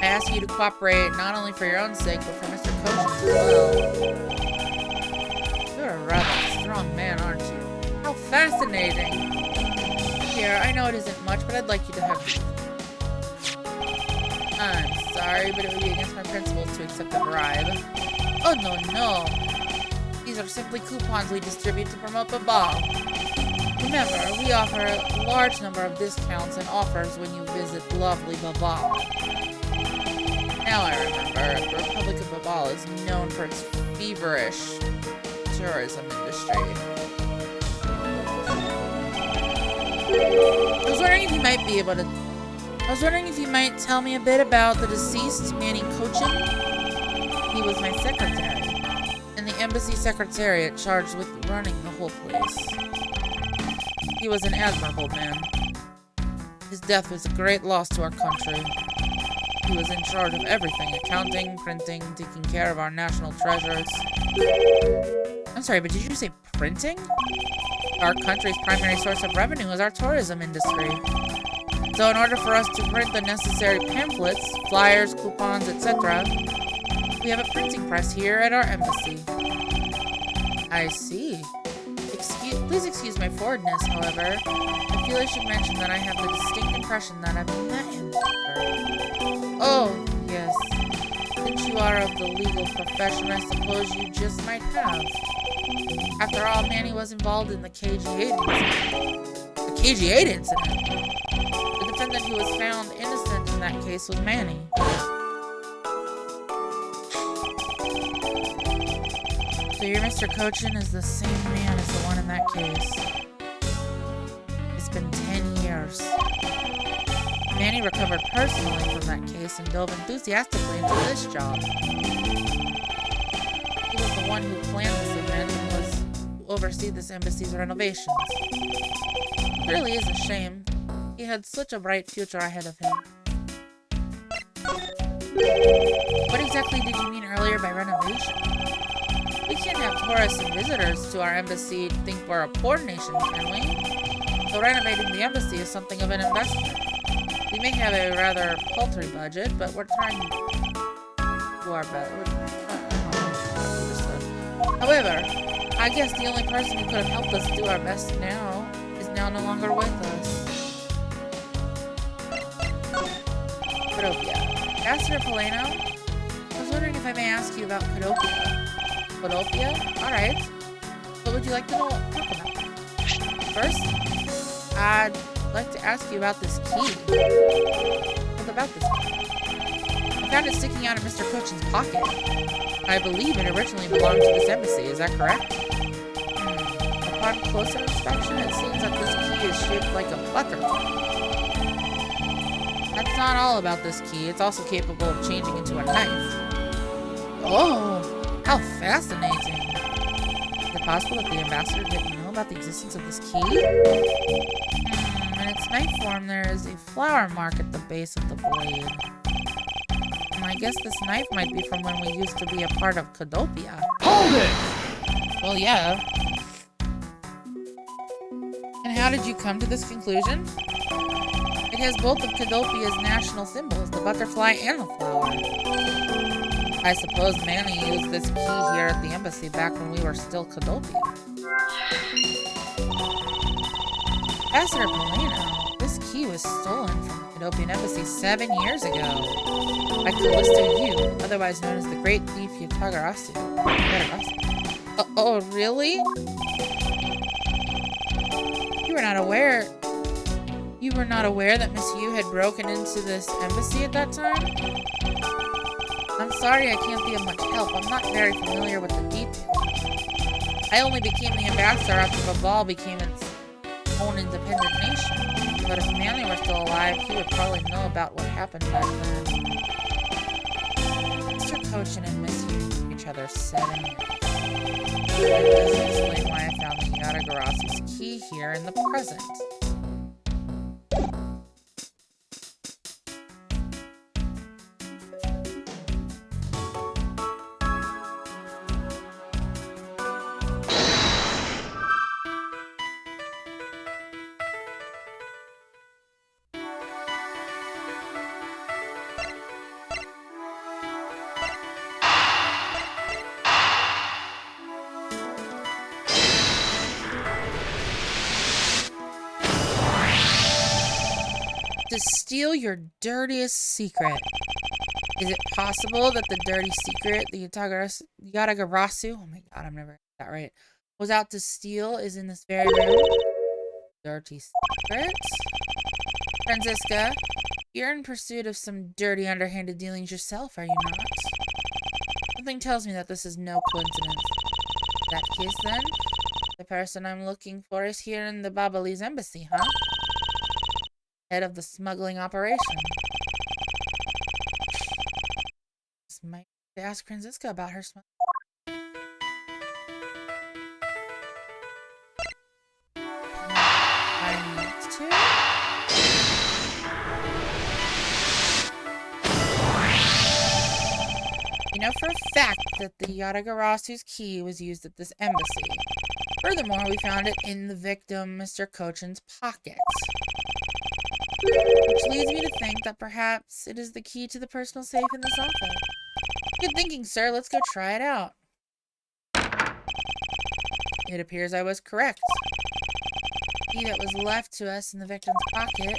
I ask you to cooperate not only for your own sake, but for Mr. Koshin's as well. You're a rather strong man, aren't you? How fascinating! Here, I know it isn't much, but I'd like you to have... I'm sorry, but it would be against my principles to accept a bribe. Oh, no. These are simply coupons we distribute to promote the ball. Remember, we offer a large number of discounts and offers when you visit lovely Babal. Now I remember, the Republic of Babal is known for its feverish tourism industry. I was wondering if you might tell me a bit about the deceased Manny Kochin. He was my secretary, and the embassy secretariat charged with running the whole place. He was an admirable man. His death was a great loss to our country. He was in charge of everything, accounting, printing, taking care of our national treasures. I'm sorry, but did you say printing? Our country's primary source of revenue is our tourism industry. So in order for us to print the necessary pamphlets, flyers, coupons, etc., We have a printing press here at our embassy. I see. Please excuse my forwardness, however. I feel I should mention that I have the distinct impression that I've met him before. Oh, yes. Since you are of the legal profession, I suppose you just might have. After all, Manny was involved in the KG8 incident. The KG8 incident? The defendant who was found innocent in that case was Manny. So your Mr. Cochin is the same man as the one in that case. It's been 10 years. Manny recovered personally from that case and dove enthusiastically into this job. He was the one who planned this event and was to oversee this embassy's renovations. It really is a shame. He had such a bright future ahead of him. What exactly did you mean earlier by renovation? We can't have tourists and visitors to our embassy think we're a poor nation, can we? So renovating the embassy is something of an investment. We may have a rather paltry budget, but we're trying to do our best. However, I guess the only person who could have helped us do our best now is now no longer with us. Cadopia. Ambassador Polano? I was wondering if I may ask you about Cadopia. Cadopia? Alright. What would you like to talk about? First, I'd like to ask you about this key. What about this key? I found it sticking out of Mr. Cochin's pocket. I believe it originally belonged to this embassy, is that correct? Upon closer inspection, it seems that this key is shaped like a butterfly. That's not all about this key. It's also capable of changing into a knife. Oh, how fascinating. Is it possible that the ambassador didn't know about the existence of this key? In its knife form, there is a flower mark at the base of the blade. I guess this knife might be from when we used to be a part of Cadopia. Hold it! Well, yeah. And how did you come to this conclusion? It has both of Cadopia's national symbols, the butterfly and the flower. I suppose Manny used this key here at the embassy back when we were still Cadopia. Ambassador Polano, this key was stolen from the Cadopian embassy 7 years ago by Callisto Yu, otherwise known as the Great Thief Yatagarasu. Oh, really? You were not aware that Miss Yu had broken into this embassy at that time? I'm sorry I can't be of much help. I'm not very familiar with the details. I only became the ambassador after Babal became its own independent nation. But if Manny were still alive, he would probably know about what happened back then. Mr. Cochin and Miss Yu knew each other 7 years. That doesn't explain why I found the Yatagarasu's key here in the present. To steal your dirtiest secret. Is it possible that the dirty secret the Yatagarasu, oh my god, I'm never got that right, was out to steal is in this very room? Dirty secret? Franziska, you're in pursuit of some dirty underhanded dealings yourself, are you not? Something tells me that this is no coincidence. In that case then, the person I'm looking for is here in the Babali's embassy, huh? Head of the smuggling operation. This might ask Franziska about her smuggling. I need to. You know for a fact that the Yatagarasu's key was used at this embassy. Furthermore, we found it in the victim, Mr. Cochin's pockets. Which leads me to think that perhaps it is the key to the personal safe in this office. Good thinking, sir. Let's go try it out. It appears I was correct. The key that was left to us in the victim's pocket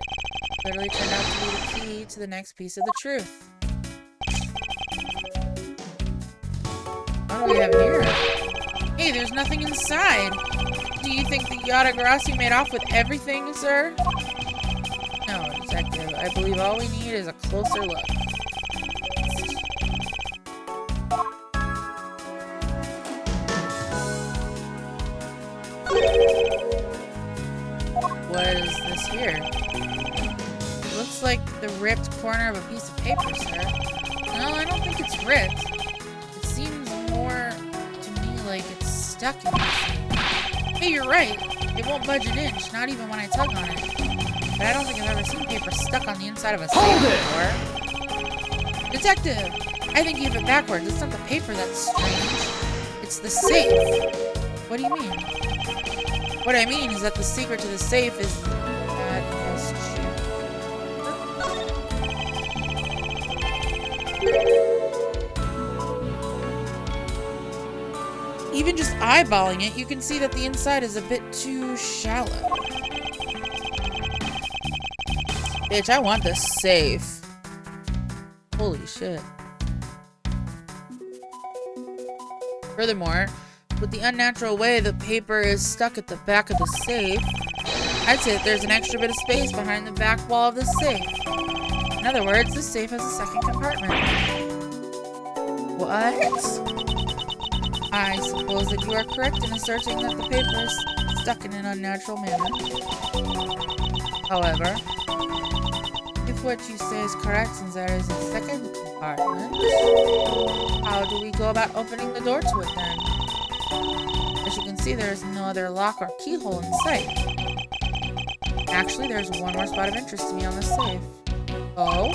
literally turned out to be the key to the next piece of the truth. What do we have here? Hey, there's nothing inside. Do you think the Yatagarasi made off with everything, sir? No, detective. I believe all we need is a closer look. What is this here? It looks like the ripped corner of a piece of paper, sir. No, I don't think it's ripped. It seems more to me like it's stuck in this. Hey, you're right. It won't budge an inch, not even when I tug on it. But I don't think I've ever seen paper stuck on the inside of a safe before. Detective! I think you have it backwards. It's not the paper that's strange. It's the safe. What do you mean? What I mean is that the secret to the safe is that even just eyeballing it, you can see that the inside is a bit too shallow. Bitch, I want this safe. Holy shit. Furthermore, with the unnatural way the paper is stuck at the back of the safe, I'd say that there's an extra bit of space behind the back wall of the safe. In other words, this safe has a second compartment. What? I suppose that you are correct in asserting that the paper is stuck in an unnatural manner. However, if what you say is correct and there is a second compartment, how do we go about opening the door to it then? As you can see, there is no other lock or keyhole in sight. Actually, there's one more spot of interest to me on the safe. Oh?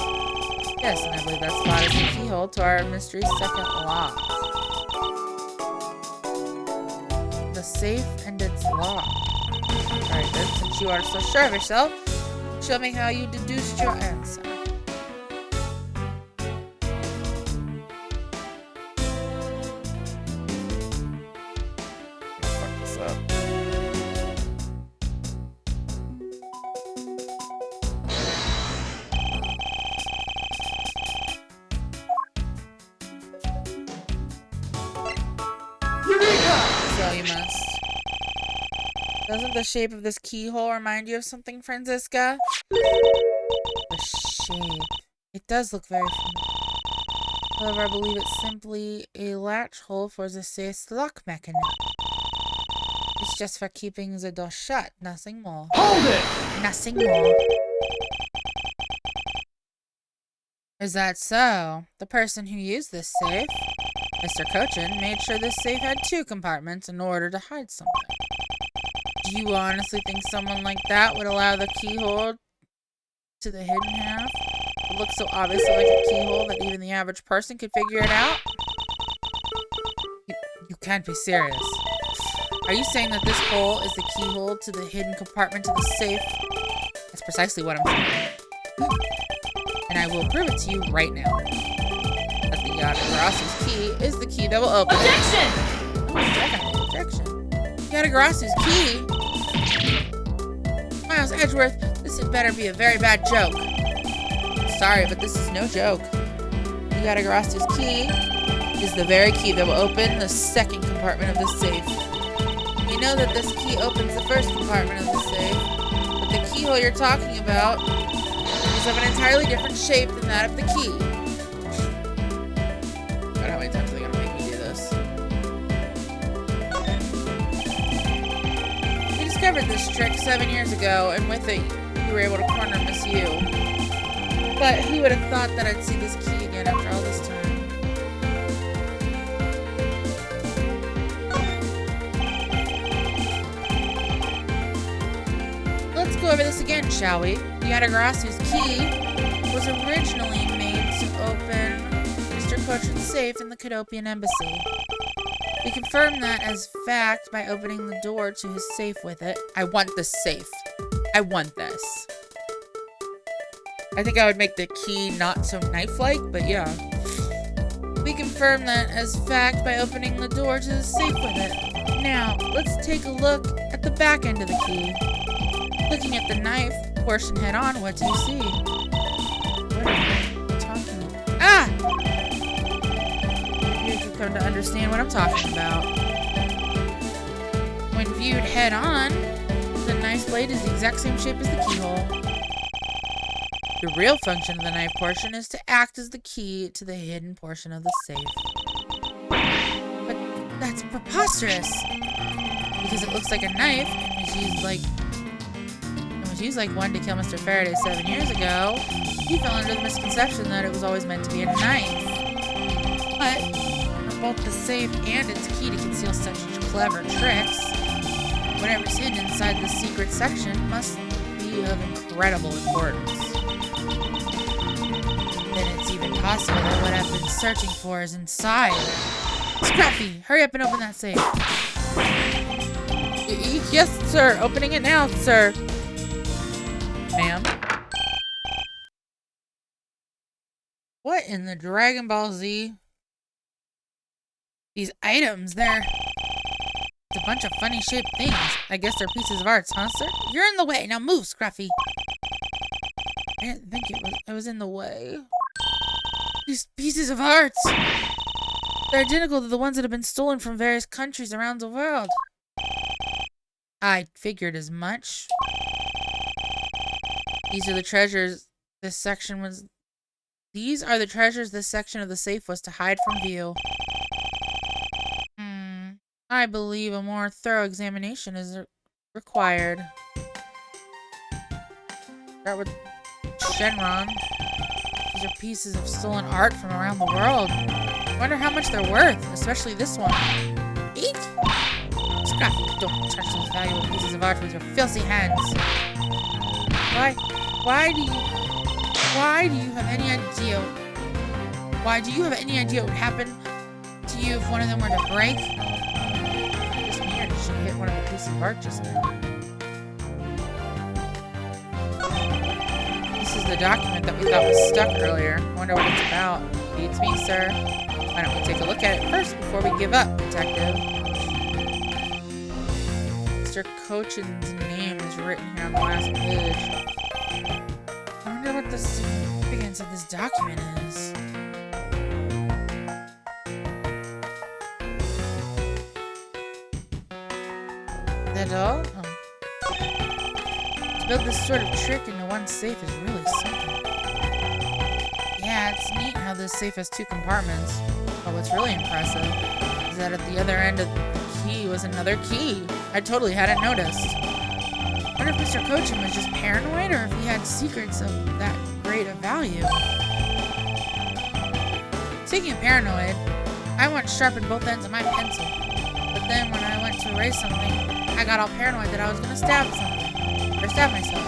Yes, and I believe that spot is the keyhole to our mystery second lock. The safe and its lock. Alright then, since you are so sure of yourself, show me how you deduced your answer. Fuck this up. So you must. Doesn't the shape of this keyhole remind you of something, Franziska? The shape. It does look very familiar. However, I believe it's simply a latch hole for the safe's lock mechanism. It's just for keeping the door shut, nothing more. Hold it! Nothing more. Is that so? The person who used this safe, Mr. Cochin, made sure this safe had 2 compartments in order to hide something. Do you honestly think someone like that would allow the keyhole to the hidden half? It looks so obviously like a keyhole that even the average person could figure it out? You can't be serious. Are you saying that this hole is the keyhole to the hidden compartment to the safe? That's precisely what I'm saying. And I will prove it to you right now. That the Yatagarasu's key is the key that will open it. Objection! Yatagarasu's key? Miles Edgeworth, this had better be a very bad joke. Sorry, but this is no joke. The Yatagarasu's key is the very key that will open the second compartment of the safe. We know that this key opens the first compartment of the safe, but the keyhole you're talking about is of an entirely different shape than that of the key. God, how many times are they gonna make me do this? We discovered this trick 7 years ago, and with it, we were able to corner Miss U. But who would have thought that I'd see this key again after all this time? Let's go over this again, shall we? The Yatagarasu's key was originally made to open Mr. Cochin's safe in the Cadopian Embassy. We confirm that as fact by opening the door to his safe with it. I want this safe. I want this. I think I would make the key not so knife-like, but yeah. We We confirm that as fact by opening the door to the safe with it. Now, let's take a look at the back end of the key. Looking at the knife portion head on, what do you see? What are you talking about? Ah! You come to understand what I'm talking about. When viewed head on, the knife's blade is the exact same shape as the keyhole. The real function of the knife portion is to act as the key to the hidden portion of the safe. But that's preposterous! Because it looks like a knife and was used like one to kill Mr. Faraday 7 years ago. He fell under the misconception that it was always meant to be a knife. But for both the safe and its key to conceal such clever tricks, whatever's hidden inside the secret section must be of incredible importance. Then it's even possible that what I've been searching for is inside. Scruffy, hurry up and open that safe. Yes, sir. Opening it now, sir. Ma'am. What in the Dragon Ball Z? These items, it's a bunch of funny shaped things. I guess they're pieces of art, huh, sir? You're in the way. Now move, Scruffy. I didn't think it was in the way. These pieces of art. They're identical to the ones that have been stolen from various countries around the world. I figured as much. These are the treasures this section of the safe was to hide from view. I believe a more thorough examination is required. Start with Shenron. These are pieces of stolen art from around the world. I wonder how much they're worth, especially this one. Eek! Scruffy, don't touch those valuable pieces of art with your filthy hands. Why do you have any idea? Why do you have any idea what would happen to you if one of them were to break? Just me, or did she hit one of the pieces of art just now? This is the document that we thought was stuck earlier. I wonder what it's about. Beats me, sir. Why don't we take a look at it first before we give up, detective? Mr. Cochin's name is written here on the last page. I wonder what the significance of this document is. That all? To build this sort of trick into one safe is really something. Yeah, it's neat how this safe has 2 compartments. But what's really impressive is that at the other end of the key was another key. I totally hadn't noticed. I wonder if Mr. Cochin was just paranoid or if he had secrets of that great of value. Speaking of paranoid, I once sharpened both ends of my pencil. But then when I went to erase something, I got all paranoid that I was going to stab myself.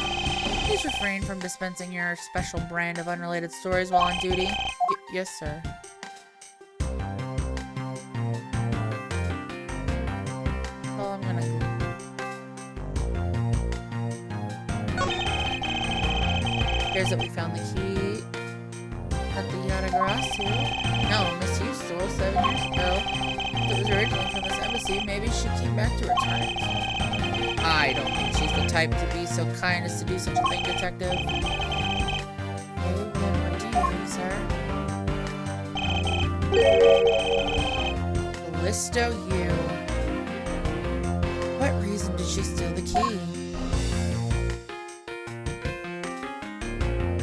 Please refrain from dispensing your special brand of unrelated stories while on duty. Yes, sir. Well, I'm gonna... Here's that we found the key at the Yatagarasu. No, Miss Hughes stole 7 years ago. It was originally from this embassy. Maybe she came back to return it. I don't think she's the type to be so kind as to do such a thing, detective. Okay, then what do you think, sir? Callisto Yu. What reason did she steal the key?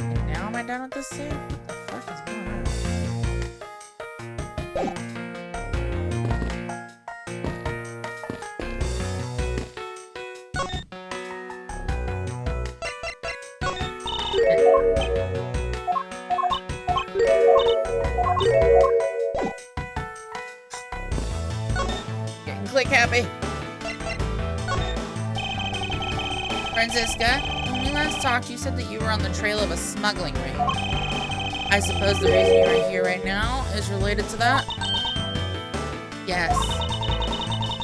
And now am I done with this scene? What the fuck is going on? Getting click happy. Franziska, when we last talked, you said that you were on the trail of a smuggling ring. I suppose the reason you are here right now is related to that? Yes.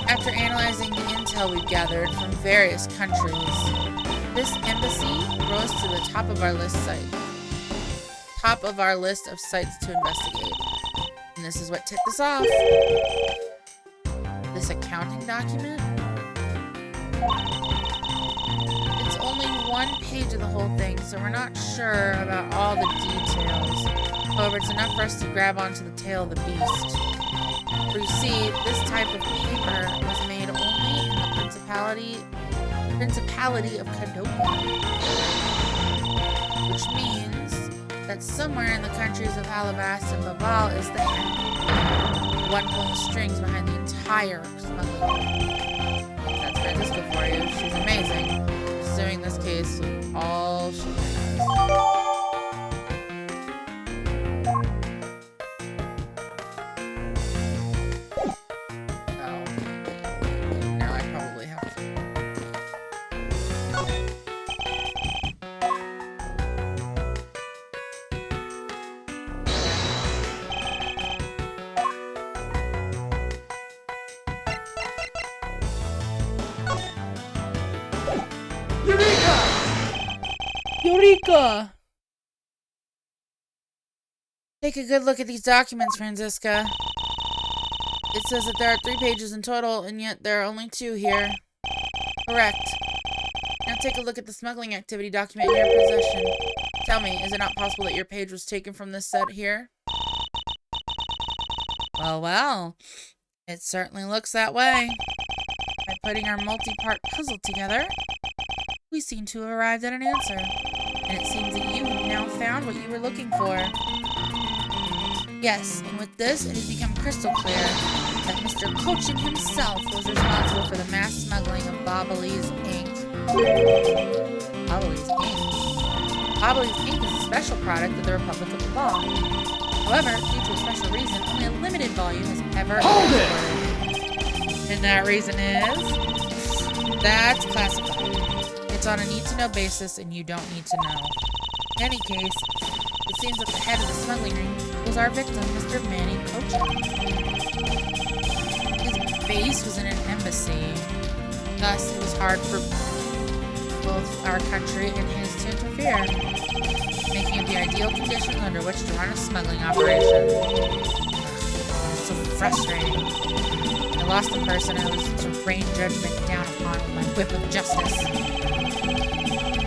After analyzing the intel we've gathered from various countries, this embassy rose to the top of our list of sites to investigate. And this is what tipped us off. This accounting document. It's only one page of the whole thing, so we're not sure about all the details. However, it's enough for us to grab onto the tail of the beast. For you see, this type of paper was made only in the Principality of Kadopa. Which means that somewhere in the countries of Alabas and Babal is the head. The one pulling the strings behind the entire smuggling. That's Francisco for you. She's amazing. Pursuing this case with all she has. Eureka! Take a good look at these documents, Franziska. It says that there are 3 pages in total, and yet there are only 2 here. Correct. Now take a look at the smuggling activity document in your possession. Tell me, is it not possible that your page was taken from this set here? Well, well. It certainly looks that way. By putting our multi-part puzzle together, we seem to have arrived at an answer. And it seems that you have now found what you were looking for. Yes, and with this, it has become crystal clear that Mr. Cochin himself was responsible for the mass smuggling of Ablaze ink. Ablaze ink? Ablaze ink is a special product of the Republic of Babal. However, due to a special reason, only a limited volume has ever existed. And that reason is... that's classified. It's on a need-to-know basis, and you don't need to know. In any case, it seems that the head of the smuggling ring was our victim, Mr. Manny Cochin. His base was in an embassy. Thus, it was hard for both our country and his to interfere, making it the ideal conditions under which to run a smuggling operation. It's so frustrating. I lost the person I was to rain judgment down upon with my whip of justice.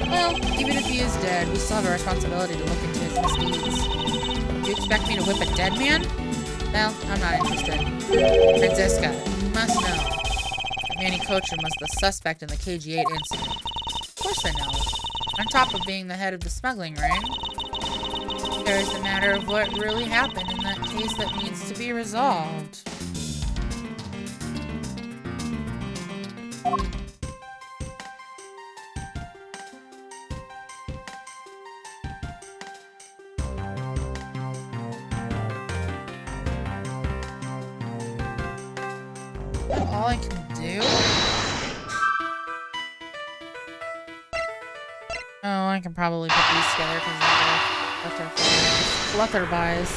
Well, even if he is dead, we still have a responsibility to look into his misdeeds. Do you expect me to whip a dead man? Well, I'm not interested. Franziska, you must know that Manny Cochin was the suspect in the KG-8 incident. Of course I know. On top of being the head of the smuggling ring, there is the matter of what really happened in that case that needs to be resolved. All I can do? Oh, I can probably put these together because they're flutterbys.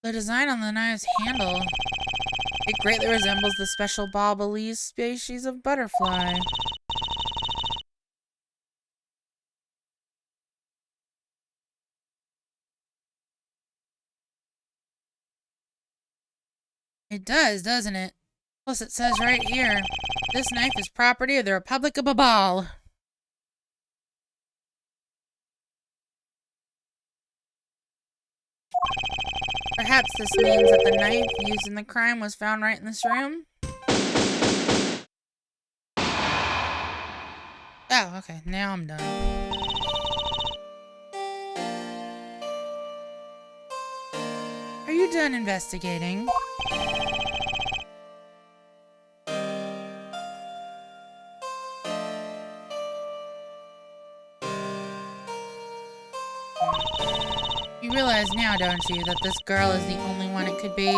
The design on the knife's handle, it greatly resembles the special Ablaze species of butterfly. It does, doesn't it? Plus it says right here, this knife is property of the Republic of Babal. Perhaps this means that the knife used in the crime was found right in this room? Oh, okay, now I'm done. Are you done investigating? You realize now, don't you, that this girl is the only one it could be?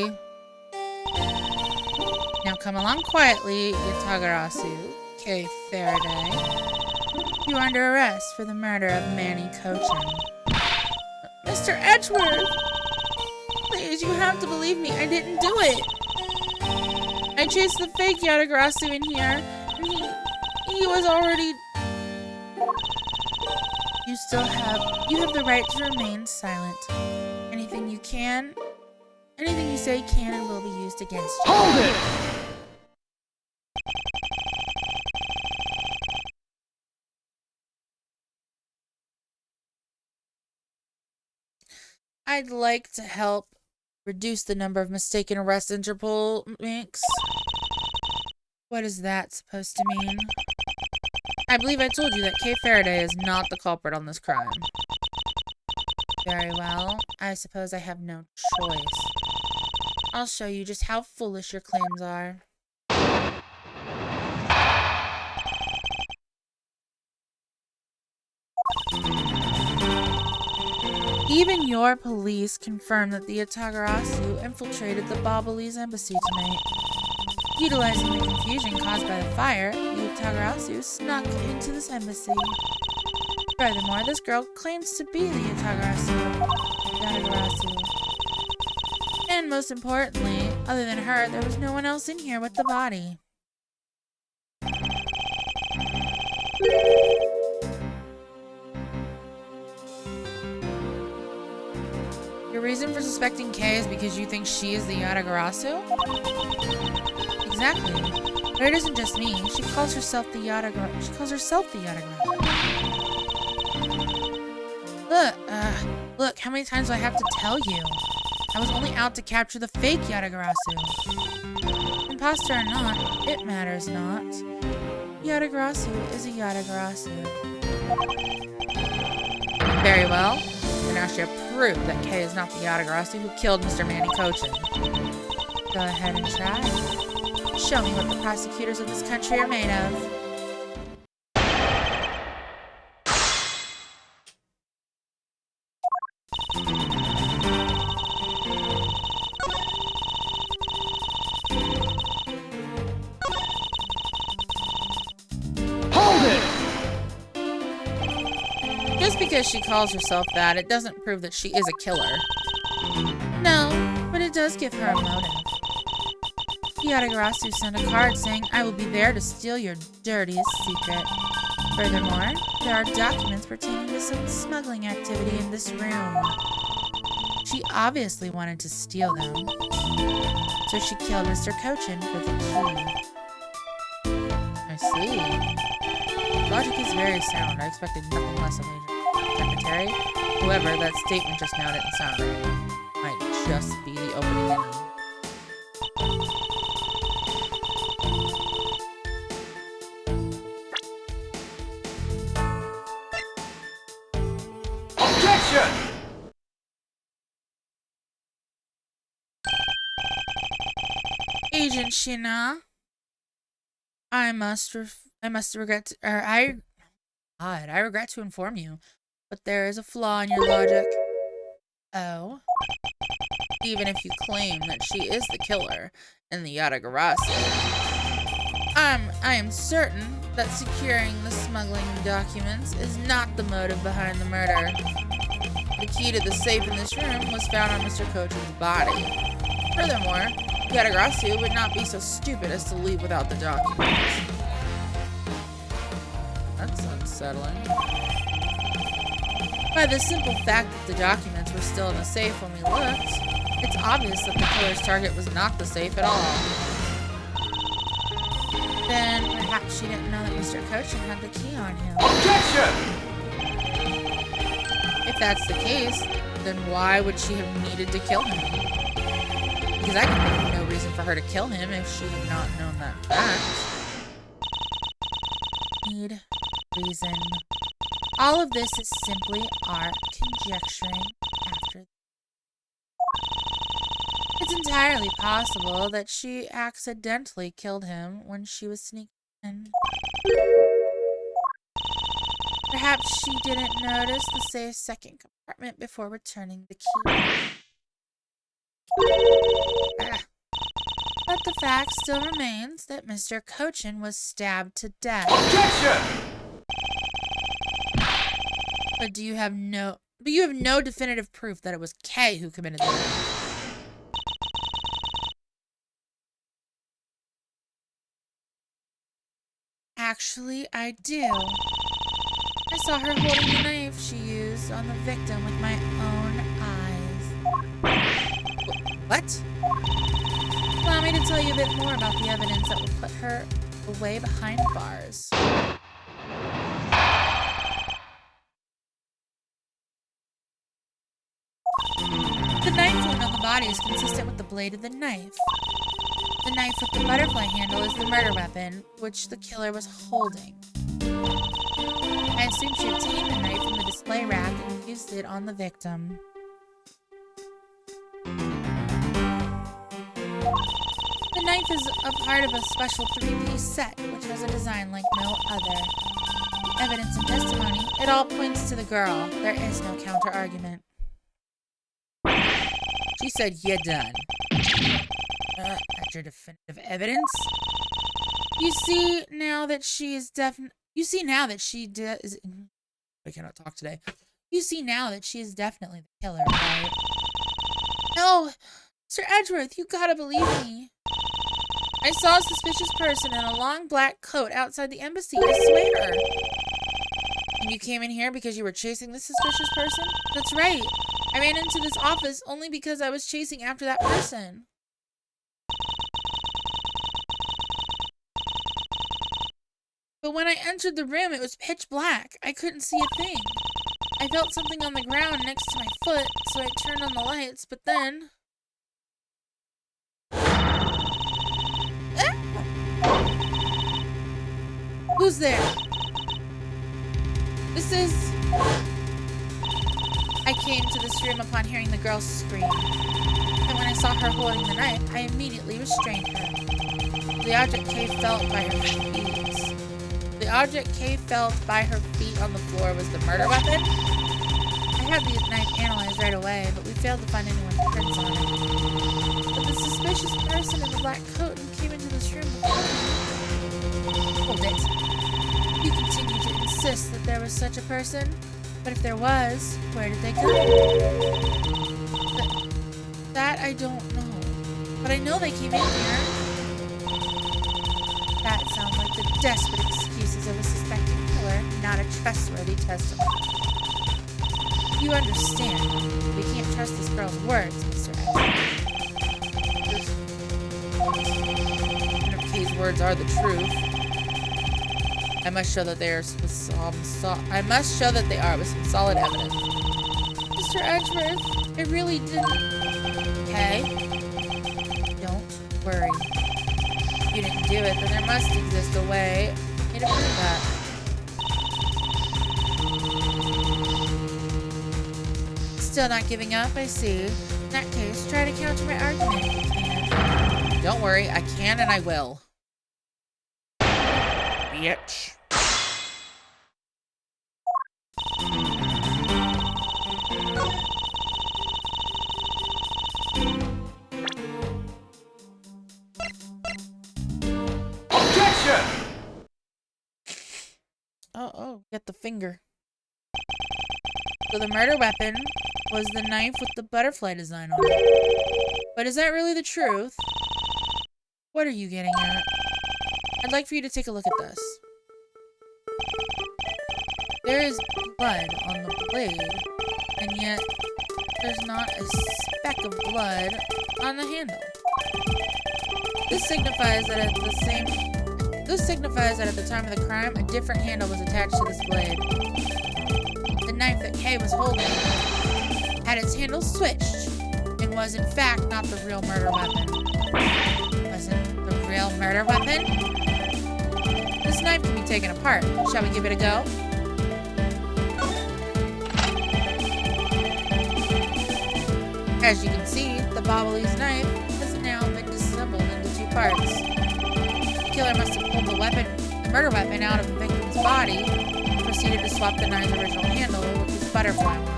Now come along quietly, Yatagarasu. Okay, Faraday. You are under arrest for the murder of Manny Cochin. Mr. Edgeworth! Please, you have to believe me, I didn't do it! I chased the fake Yatagarasu in here, and he was already... You have the right to remain silent. Anything you say can and will be used against you. Hold it! I'd like to help reduce the number of mistaken arrests Interpol makes. What is that supposed to mean? I believe I told you that Kay Faraday is not the culprit on this crime. Very well. I suppose I have no choice. I'll show you just how foolish your claims are. Even your police confirmed that the Atagarasu infiltrated the Babalese embassy tonight. Utilizing the confusion caused by the fire, the Atagarasu snuck into this embassy. Furthermore, this girl claims to be the Atagarasu. And most importantly, other than her, there was no one else in here with the body. Your reason for suspecting Kay is because you think she is the Yatagarasu? Exactly. But it isn't just me. She calls herself the Yatagarasu. Look, how many times do I have to tell you? I was only out to capture the fake Yatagarasu. Imposter or not, it matters not. Yatagarasu is a Yatagarasu. Very well. Then I shall prove that Kay is not the Yatagarasu who killed Mr. Manny Cochin. Go ahead and try. Show me what the prosecutors of this country are made of. Just because she calls herself that, it doesn't prove that she is a killer. No, but it does give her a motive. Yatagarasu sent a card saying, "I will be there to steal your dirtiest secret." Furthermore, there are documents pertaining to some smuggling activity in this room. She obviously wanted to steal them, so she killed Mr. Cochin for the key. I see. Logic is very sound. I expected nothing less of Major Secretary. However, that statement just now didn't sound right. Might just be the opening ending. Objection! Agent Shina, I regret to inform you, but there is a flaw in your logic. Oh? Even if you claim that she is the killer and the Yatagarasu, I am certain that securing the smuggling documents is not the motive behind the murder. The key to the safe in this room was found on Mr. Cochin's body. Furthermore, Yatagarasu would not be so stupid as to leave without the documents. That's unsettling. By the simple fact that the documents were still in the safe when we looked, it's obvious that the killer's target was not the safe at all. Then perhaps she didn't know that Mr. Cochin had the key on him. Objection! If that's the case, then why would she have needed to kill him? Because I can think of no reason for her to kill him if she had not known that fact. Need reason. All of this is simply our conjecturing after. It's entirely possible that she accidentally killed him when she was sneaking in. Perhaps she didn't notice the safe's second compartment before returning the key. But the fact still remains that Mr. Cochin was stabbed to death. Objection! But you have no definitive proof that it was Kay who committed the murder. Actually, I do. I saw her holding the knife she used on the victim with my own eyes. What? Allow me to tell you a bit more about the evidence that will put her away behind bars. The knife wound on the body is consistent with the blade of the knife. The knife with the butterfly handle is the murder weapon, which the killer was holding. I assume she obtained the knife from the display rack and used it on the victim. The knife is a part of a special 3-piece set, which has a design like no other. Evidence and testimony, it all points to the girl. There is no counter-argument. She said, "You're done." That's your definitive evidence? You see now that she is I cannot talk today. You see now that she is definitely the killer, right? No, Sir Edgeworth, you gotta believe me. I saw a suspicious person in a long black coat outside the embassy, I swear. And you came in here because you were chasing this suspicious person? That's right. I ran into this office only because I was chasing after that person. But when I entered the room, it was pitch black. I couldn't see a thing. I felt something on the ground next to my foot, so I turned on the lights, but then... Who's there? This is... I came to this room upon hearing the girl scream. And when I saw her holding the knife, I immediately restrained her. The object Kay felt by her feet. The object Kay felt by her feet on the floor was the murder weapon. I had the knife analyzed right away, but we failed to find anyone's prints on it. But the suspicious person in the black coat who came into this room before me... Hold it. You continue to insist that there was such a person, but if there was, where did they go? That I don't know. But I know they came in here. That sounds like the desperate excuses of a suspected killer, not a trustworthy testimony. You understand. We can't trust this girl's words, Mr. X. Even if Kay's words are the truth, I must show that they are with some solid evidence. Mr. Edgeworth, it really didn't. Okay. Don't worry. If you didn't do it, then there must exist a way for me to prove that. Still not giving up, I see. In that case, try to counter my argument if you can. Don't worry, I can and I will. Bitch. Objection! Oh, get the finger. So the murder weapon was the knife with the butterfly design on it. But is that really the truth? What are you getting at? I'd like for you to take a look at this. There is blood on the blade, and yet there's not a speck of blood on the handle. This signifies that at the time of the crime, a different handle was attached to this blade. The knife that Kay was holding had its handle switched and was in fact not the real murder weapon. Wasn't the real murder weapon? This knife can be taken apart. Shall we give it a go? As you can see, the Bobbly's knife has now been disassembled into 2 parts. The killer must have pulled the murder weapon out of the victim's body and proceeded to swap the knife's original handle with this butterfly one.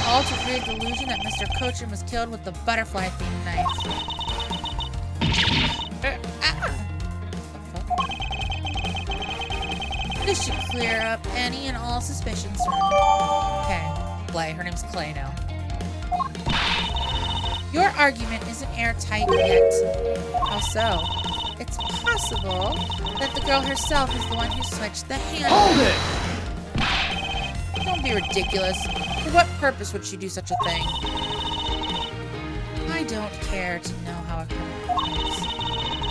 All to create the illusion that Mr. Cochran was killed with the butterfly-themed knife. This should clear up any and all suspicions. Okay, Clay. Her name's Clay now. Your argument isn't airtight yet. How so? It's possible that the girl herself is the one who switched the handle. Hold it! Don't be ridiculous. For what purpose would she do such a thing? I don't care to know how a criminal thinks.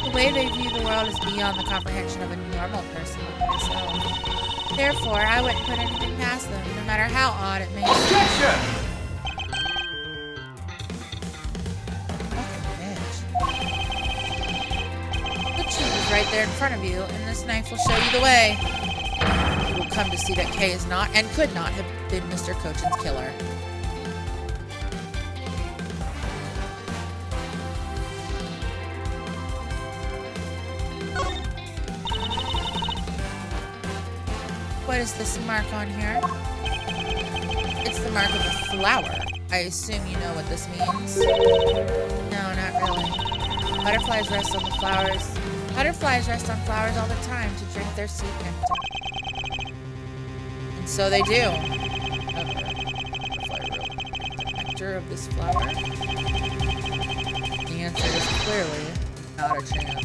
The way they view the world is beyond the comprehension of a normal person like myself. Therefore, I wouldn't put anything past them, no matter how odd it may seem. Objection! Right there in front of you, and this knife will show you the way. You will come to see that Kay is not and could not have been Mr. Cochin's killer. What is this mark on here? It's the mark of a flower. I assume you know what this means. No, not really. Butterflies rest on the flowers. Butterflies rest on flowers all the time to drink their sweet nectar. And so they do. Nectar of this flower? The answer is clearly not a chance.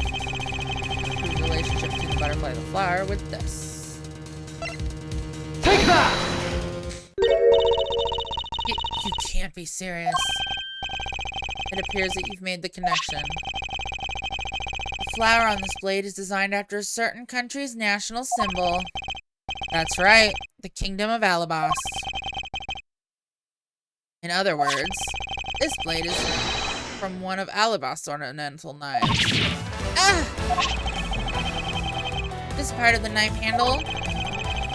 The relationship between the butterfly and the flower with this. Take that! You can't be serious. It appears that you've made the connection. The flower on this blade is designed after a certain country's national symbol. That's right, the Kingdom of Ablaze. In other words, this blade is from one of Ablaze's ornamental knives. Ah! This part of the knife handle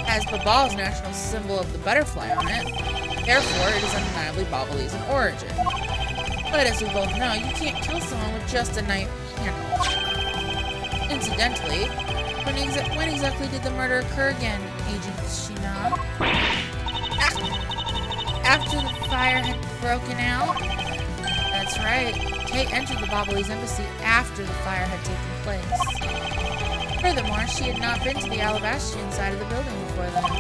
has Babal's national symbol of the butterfly on it. Therefore, it is undeniably Babalese in origin. But as we both know, you can't kill someone with just a knife handle. Incidentally, when exactly did the murder occur again, Agent Shina? After the fire had broken out? That's right. Kate entered the Babalese embassy after the fire had taken place. Furthermore, she had not been to the Alabastian side of the building before then.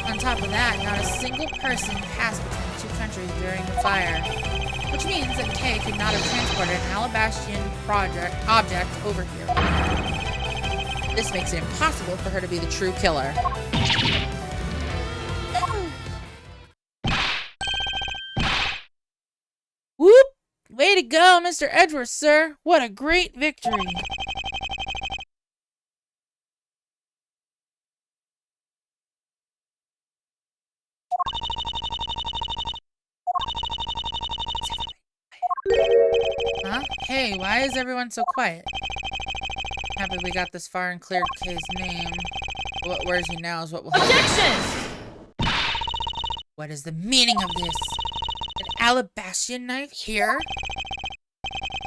On top of that, not a single person passed between the two countries during the fire. Which means that Kay could not have transported an Alabastian object over here. This makes it impossible for her to be the true killer. Whoop! Way to go, Mr. Edgeworth, sir! What a great victory! Huh? Hey, why is everyone so quiet? Happy we got this far and cleared Kay's name. What worries me now is what will happen. Objection! What is the meaning of this? An Alabastian knife here?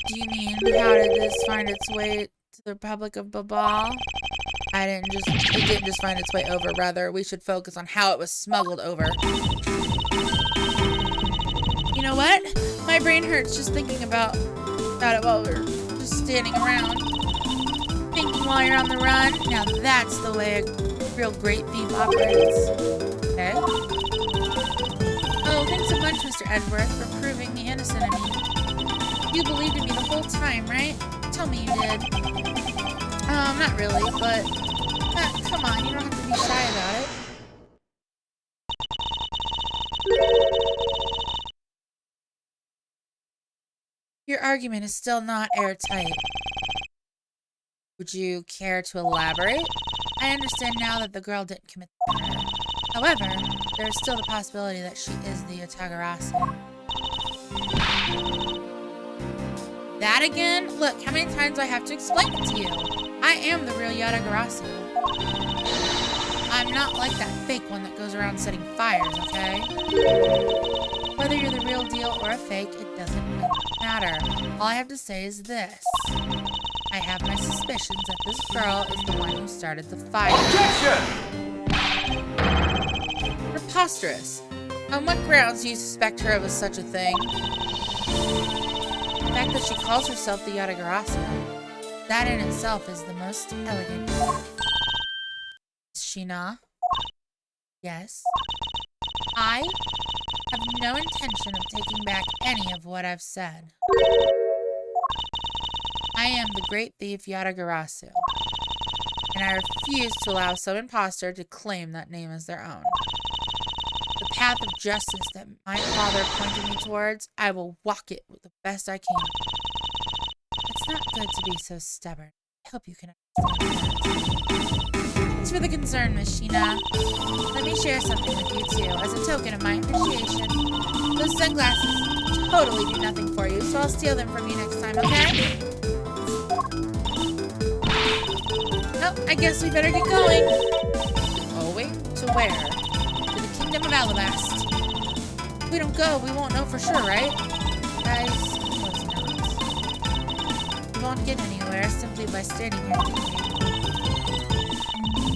Do you mean, how did this find its way to the Republic of Babal? It didn't just find its way over. Rather, we should focus on how it was smuggled over. You know what? My brain hurts just thinking about it while we're just standing around. Thinking while you're on the run. Now that's the way a real great thief operates. Okay? Oh, thanks a bunch, Mr. Edgeworth, for proving the innocent of me. You believed in me the whole time, right? Tell me you did. Not really, but... come on, you don't have to be shy about it. Your argument is still not airtight. Would you care to elaborate? I understand now that the girl didn't commit the murder. However, there is still the possibility that she is the Yatagarasu. That again? Look, how many times do I have to explain it to you? I am the real Yatagarasu. I'm not like that fake one that goes around setting fires, okay? Whether you're the real deal or a fake, it doesn't matter. All I have to say is this. I have my suspicions that this girl is the one who started the fire. Objection! Preposterous. On what grounds do you suspect her of such a thing? The fact that she calls herself the Yatagarasu, that in itself is the most elegant. Is she not? Yes. I have no intention of taking back any of what I've said. I am the great thief Yatagarasu, and I refuse to allow some imposter to claim that name as their own. path of justice that my father pointed me towards, I will walk it with the best I can. It's not good to be so stubborn. I hope you can understand that. Thanks for the concern, Miss Sheena. Let me share something with you, too, as a token of my appreciation. Those sunglasses totally do nothing for you, so I'll steal them from you next time, okay? Oh, I guess we better get going. Going to where? To the Kingdom of Alabast. If we don't go, we won't know for sure, right? Guys, suppose not. We won't get anywhere simply by standing here thinking.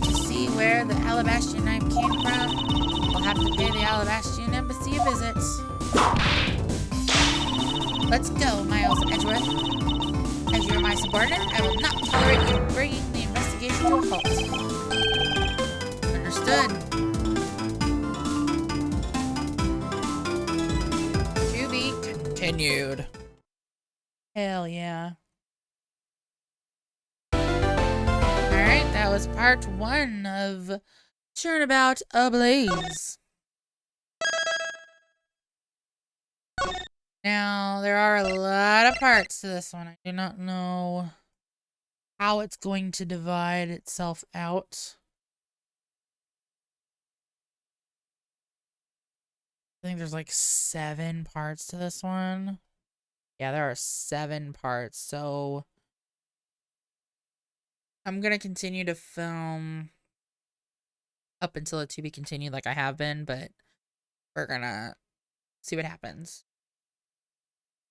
To see where the Alabastian knife came from, we'll have to pay the Alabastian Embassy a visit. Let's go, Miles Edgeworth. As you're my subordinate, I will not tolerate you bringing the investigation to a halt. Understood. To be continued. Hell yeah. Alright, that was part 1 of Turnabout Ablaze. Now, there are a lot of parts to this one. I do not know how it's going to divide itself out. I think there's like 7 parts to this one. Yeah, there are 7 parts. So I'm going to continue to film up until it to be continued like I have been, but we're going to see what happens.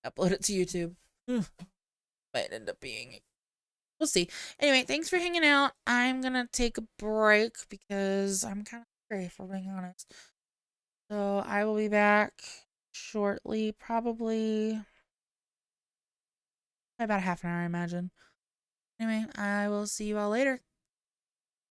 Upload it to YouTube. Might end up being... We'll see. Anyway, thanks for hanging out. I'm going to take a break because I'm kind of hungry, if we're being honest. So I will be back shortly, probably about half an hour, I imagine. Anyway, I will see you all later.